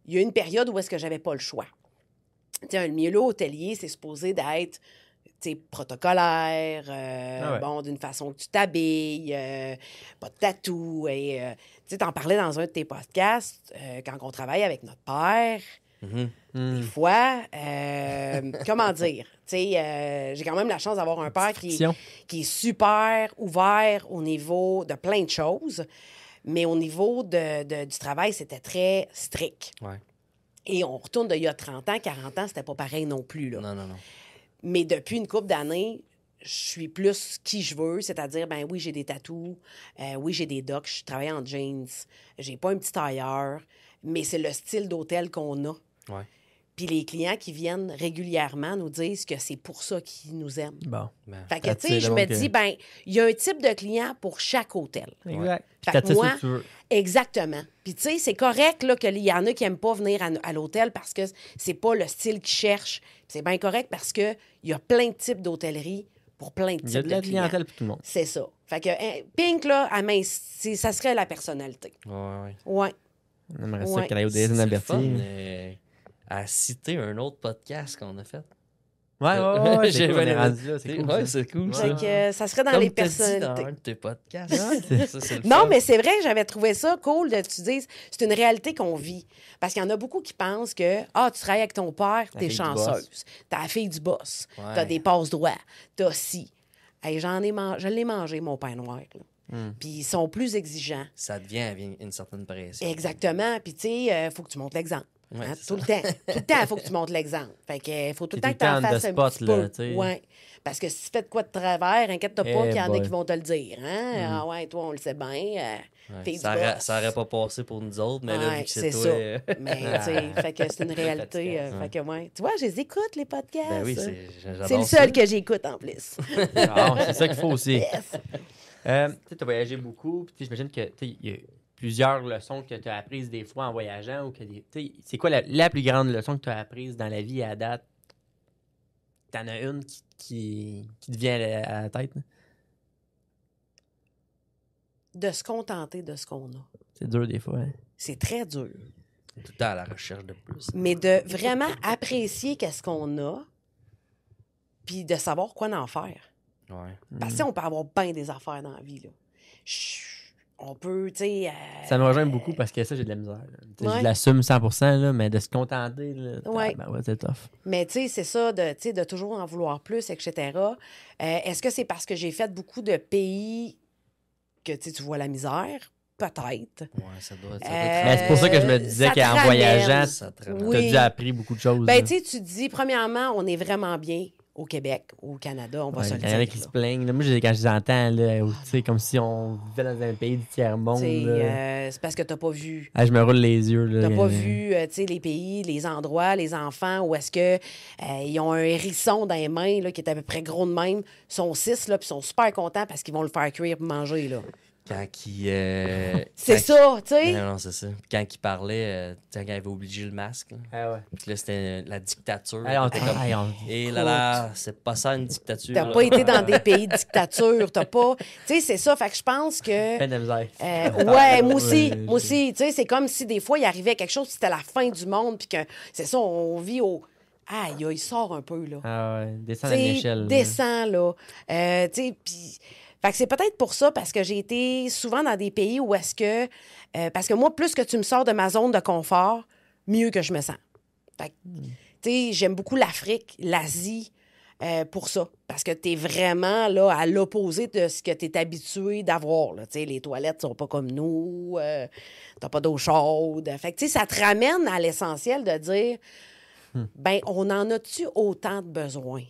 il y a une période où est-ce que j'avais pas le choix. Tu sais, le milieu hôtelier, c'est supposé d'être, tu sais, protocolaire, Ah ouais. bon, d'une façon que tu t'habilles, pas de tatou. Et, tu sais, t'en parlais dans un de tes podcasts, quand on travaille avec notre père, Mhm. des fois, comment dire? Tu sais, j'ai quand même la chance d'avoir un père Friction. qui est super ouvert au niveau de plein de choses, mais au niveau du travail, c'était très strict. Ouais. Et on retourne d'il y a 30 ans, 40 ans, c'était pas pareil non plus, là. Non, non, non. Mais depuis une couple d'années, je suis plus qui je veux, c'est-à-dire, ben oui, j'ai des tatous, oui, j'ai des docks, je travaille en jeans, j'ai pas un petit tailleur, mais c'est le style d'hôtel qu'on a. Ouais. Puis les clients qui viennent régulièrement nous disent que c'est pour ça qu'ils nous aiment. Bon. Fait que, Ça tu sais, tire je le me monde que- dis, ben, il y a un type de client pour chaque hôtel. Exact. Fait Puis que t'as moi- ce que tu veux. Exactement. Puis, tu sais, c'est correct là, qu'il y en a qui n'aiment pas venir à l'hôtel parce que c'est pas le style qu'ils cherchent. C'est bien correct parce qu'il y a plein de types d'hôtellerie pour plein de Il y a types de la de clients. clientèle pour tout le monde. C'est ça. Fait que Pink, là, ça serait la personnalité. Ouais. Ouais. On aimerait ça Ouais. qu'elle aille au C'est Désir le fun, Alberti. à citer un autre podcast qu'on a fait. Ouais, J'ai c'est cool, on est bien rendu là, c'est cool. Ouais, ça. c'est cool, Fait ça. que ça serait dans Comme les t'as dit personnalités. dans un de tes podcasts. Ça, c'est le Non, fun. mais c'est vrai que j'avais trouvé ça cool de tu dises, c'est une réalité qu'on vit. Parce qu'il y en a beaucoup qui pensent que, tu travailles avec ton père, t'es fille du chanceuse. T'as la fille du boss. Ouais. T'as des passes droits. T'as ci. Hey, je l'ai mangé, mon pain noir. là. Puis ils sont plus exigeants. Ça devient une certaine pression. Exactement. Puis, tu sais, faut que tu montres l'exemple. Ouais, Hein, c'est tout le temps. Tout le temps, il faut que tu montres l'exemple. Fait que faut tout le T'es temps que tout le tu temps en on fasses the un spot, petit là, peu. tu sais. Ouais. Parce que si tu fais de quoi de travers, inquiète-toi pas Eh qu'il y en a boy. qui vont te le dire. Hein? Ah ouais, toi, on le sait bien. Ouais. Fille du Ça boss. aurait pas passé pour nous autres, mais là, Ouais, vu que c'est toi... ça. Mais, tu sais, fait que c'est une réalité. Fatigant, Fait que, ouais. Tu vois, je les écoute, les podcasts. Ben oui, C'est j'adore le ça. seul que j'écoute, en plus. Ah, c'est ça qu'il faut aussi. Yes. Tu as voyagé beaucoup, puis j'imagine que il y a plusieurs leçons que tu as apprises des fois en voyageant. Ou que c'est quoi la plus grande leçon que tu as apprise dans la vie à date? T'en as une qui te vient à la tête? Là? De se contenter de ce qu'on a. C'est dur des fois. Hein? C'est très dur. Tout le temps à la recherche de plus. Mais de vraiment apprécier qu'est-ce qu'on a, puis de savoir quoi en faire. Ouais. Parce que on peut avoir bien des affaires dans la vie. Là. On peut, tu sais... Ça me rejoint beaucoup parce que ça, j'ai de la misère. là. Ouais. Je l'assume 100%, là, mais de se contenter, là, Ouais. c'est tough. Mais tu sais, c'est ça, de toujours en vouloir plus, etc. Est-ce que c'est parce que j'ai fait beaucoup de pays que tu vois la misère? Peut-être. Ouais, ça doit être... Mais c'est pour ça que je me disais ça te qu'en ramène. voyageant, Ça te ramène. tu as Oui. déjà appris beaucoup de choses. Ben, là. tu sais, tu te dis, premièrement, on est vraiment bien au Québec, au Canada, on va se le Il y en a dire. qui là. se plaignent. Là, moi, quand je les entends, là, tu sais, comme si on vivait dans un pays du tiers-monde. Tu sais, là. c'est parce que t'as pas vu. Ah, je me roule les yeux. Là, T'as pas vu, tu sais, les pays, les endroits, les enfants où est-ce que ils ont un hérisson dans les mains là, qui est à peu près gros de même. Ils sont 6, là, puis ils sont super contents parce qu'ils vont le faire cuire pour manger, là. Quand il... C'est quand ça, tu sais. Non, c'est ça. Puis quand il parlait, tu sais, quand il avait obligé le masque, là. Ah ouais. Puis là, c'était la dictature. Ah, on C'était comme... on- Et là, c'est pas ça une dictature. T'as là. pas été dans des pays de dictature, t'as pas... Tu sais, c'est ça, fait que je pense que... Peine de misère. Ouais, moi aussi, Ouais, moi aussi. Tu sais, c'est comme si des fois, il arrivait quelque chose, puis c'était la fin du monde, puis que, c'est ça, on vit au... Aïe, il sort un peu, là. Ah ouais, descends Tu à sais, l'échelle. là. descend, là. Tu sais, puis... Fait que c'est peut-être pour ça, parce que j'ai été souvent dans des pays où est-ce que... parce que moi, plus que tu me sors de ma zone de confort, mieux que je me sens. Fait que, tu sais, j'aime beaucoup l'Afrique, l'Asie, pour ça. Parce que tu es vraiment là à l'opposé de ce que tu es habitué d'avoir. Là. Tu sais, les toilettes sont pas comme nous, t'as pas d'eau chaude. Fait que, tu sais, ça te ramène à l'essentiel de dire, ben, on en a-tu autant de besoins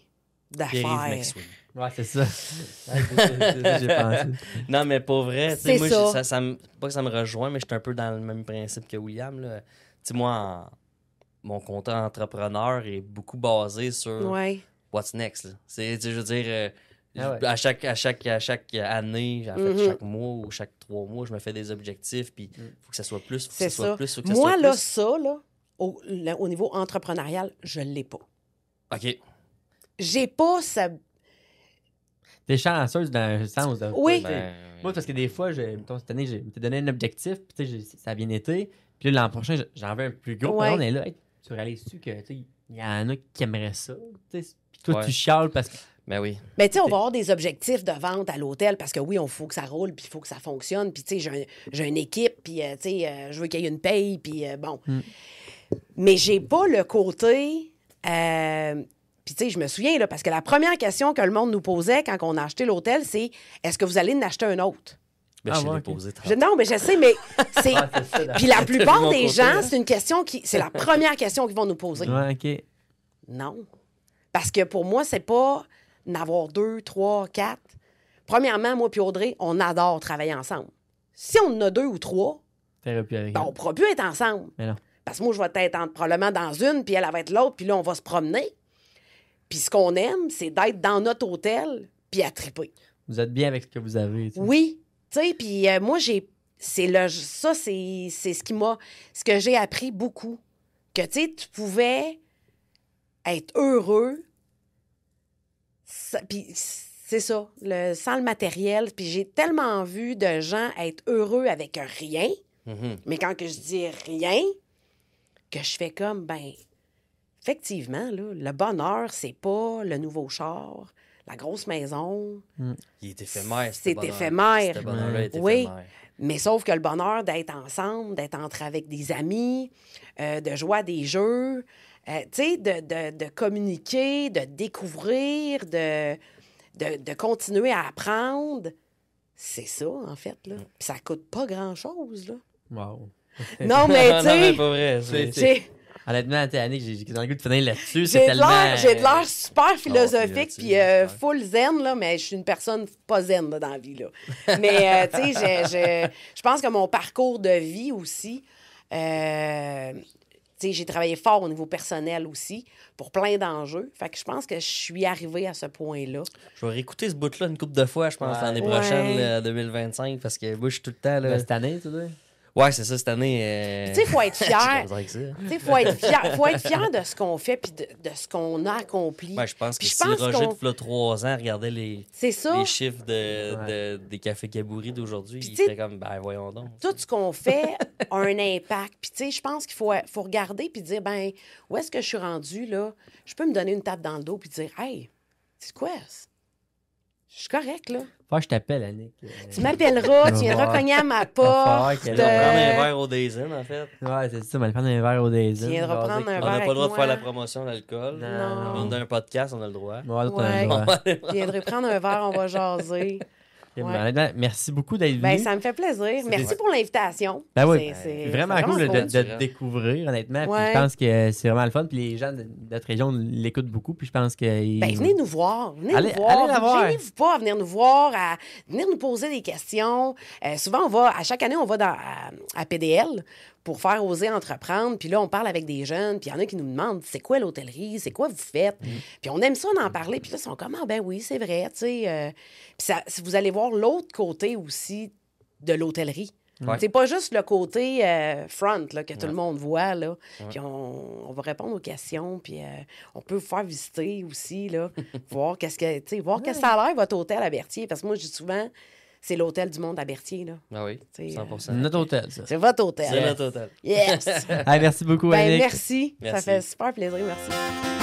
Pierre-Yves d'affaires? McSween. Ouais, c'est ça. C'est ça, j'ai pensé. Non, mais pour vrai, tu sais, C'est moi, ça. pas que ça me rejoint, mais je suis un peu dans le même principe que William. Tu sais, moi, mon contrat entrepreneur est beaucoup basé sur Ouais. what's next. Là. Tu sais, je veux dire, Ah ouais. à chaque année, en fait, Mhm. chaque mois ou chaque 3 mois, je me fais des objectifs, puis il faut que ça soit plus, faut que C'est ça soit ça. plus, faut que ça Moi, soit là, plus. ça, là, au niveau entrepreneurial, je l'ai pas. OK. J'ai pas ça. T'es chanceuse dans le sens de. Oui. Ben, moi, parce que des fois, mettons, cette année, j'ai t'ai donné un objectif, puis tu sais, ça a bien été. Puis là, l'an prochain, j'en veux un plus gros. Ouais. Puis là, on est là. Hey, tu réalises-tu que, tu sais, il y en a qui aimeraient ça? Tu sais, puis toi, Ouais. tu chiales parce que. Ben oui. Mais tu sais, on va avoir des objectifs de vente à l'hôtel parce que oui, il faut que ça roule, puis il faut que ça fonctionne. Puis tu sais, j'ai une équipe, puis tu sais, je veux qu'il y ait une paye, puis bon. Mais j'ai pas le côté. Puis tu sais, je me souviens, là, parce que la première question que le monde nous posait quand on a acheté l'hôtel, c'est est-ce que vous allez en acheter un autre? Ben, Ah je ouais, l'ai ok. posé Non, mais je sais, mais c'est. Ah, c'est ça, là. Puis la plupart mon des côté, gens, hein. c'est une question qui. C'est la première question qu'ils vont nous poser. Ouais, OK. Non. Parce que pour moi, c'est pas n'avoir 2, 3, 4. Premièrement, moi puis Audrey, on adore travailler ensemble. Si on en a 2 ou 3, T'aurais pu avec ben, on ne pourra plus être ensemble. Mais non. Parce que moi, je vais être probablement dans une, puis elle va être l'autre, puis là, on va se promener. Puis ce qu'on aime, c'est d'être dans notre hôtel, puis à triper. Vous êtes bien avec ce que vous avez. T'sais. Oui, tu sais, puis moi, c'est ce qui m'a, ce que j'ai appris beaucoup. Que, tu sais, tu pouvais être heureux, puis c'est ça, sans le matériel. Puis j'ai tellement vu de gens être heureux avec rien, mais quand que je dis rien, que je fais comme, ben, effectivement, là, le bonheur, c'est pas le nouveau char, la grosse maison. Il est éphémère. C'est éphémère. Ce bonheur-là est Oui. éphémère. Mais sauf que le bonheur d'être ensemble, d'être avec des amis, de jouer à des jeux, tu sais, de communiquer, de découvrir, de continuer à apprendre, c'est ça, en fait, là. Puis ça coûte pas grand-chose, là. Wow. Non, mais tu Non, mais sais... pas vrai. j'ai- Honnêtement, Annick, j'ai le goût de finir là-dessus. J'ai C'est tellement... j'ai de l'air super philosophique, puis puis full zen, là, mais je suis une personne pas zen là, dans la vie. Là. Mais, tu sais, je pense que mon parcours de vie aussi, tu sais, j'ai travaillé fort au niveau personnel aussi, pour plein d'enjeux. Fait que je pense que je suis arrivée à ce point-là. Je vais réécouter ce bout-là une couple de fois, je pense, Ouais. l'année Ouais. prochaine, là, 2025, parce que moi, je suis tout le temps là. Ben, cette année, tu sais. Ouais, c'est ça, cette année. Tu sais, il faut être fier. J'ai avec ça. Tu sais, faut être fier de ce qu'on fait puis de ce qu'on a accompli. Ouais, je pense que Puis je si pense Roger, qu'on- de là, 3 ans, regardait les C'est ça. chiffres des cafés Cabouri d'aujourd'hui, Puis il tu sais- serait comme, ben voyons donc. Tout ce qu'on fait a un impact. Puis, tu sais, je pense qu'il faut regarder puis dire, ben, où est-ce que je suis rendu, là? Je peux me donner une tape dans le dos puis dire, hey, c'est quoi? Je suis correct, là. Faut que je t'appelle, Annick. Tu m'appelleras, tu viendras Ouais. cogner à ma Va porte. falloir qu'elle On va prendre un euh, verre au Days Inn, en fait. Ouais, c'est ça, on va aller prendre un verre au Days Inn. Tu viendras jaser prendre un avec On verre n'a pas avec le droit de moi. faire la promotion de l'alcool. Non. On a un podcast, on a le droit. moi. Ouais, Ouais. ouais. Tu viendrais prendre un verre, on va jaser. Ouais. Honnêtement, merci beaucoup d'être venu. Ben, ça me fait plaisir. Merci pour l'invitation. Ben oui, C'est vraiment c'est cool de cool. te découvrir, honnêtement. Puis Ouais. je pense que c'est vraiment le fun. Puis les gens de notre région l'écoutent beaucoup. Puis je pense que. Ben, venez nous voir. Venez Allez- nous voir. allez la voir. Gênez-vous pas à venir nous voir, à venir nous poser des questions. Souvent, à chaque année, on va à PDL pour faire oser entreprendre. Puis là, on parle avec des jeunes. Puis il y en a qui nous demandent, c'est quoi l'hôtellerie? C'est quoi vous faites? Puis on aime ça d'en parler. Puis là, ils sont comme, ah, ben oui, c'est vrai, tu sais. Puis si vous allez voir l'autre côté aussi de l'hôtellerie. Ouais. C'est pas juste le côté front là, que tout le monde voit. Là. Puis on va répondre aux questions. Puis on peut vous faire visiter aussi. Là, voir qu'est-ce que ça a l'air, votre hôtel à Berthier. Parce que moi, je dis souvent, c'est l'hôtel du monde à Berthier. Là. Ah oui, T'sais, 100%. Notre hôtel, ça. C'est votre hôtel. C'est notre hôtel. Yes! Hey, merci beaucoup, Ben, Annick. merci. Ça Merci. fait super plaisir. Merci.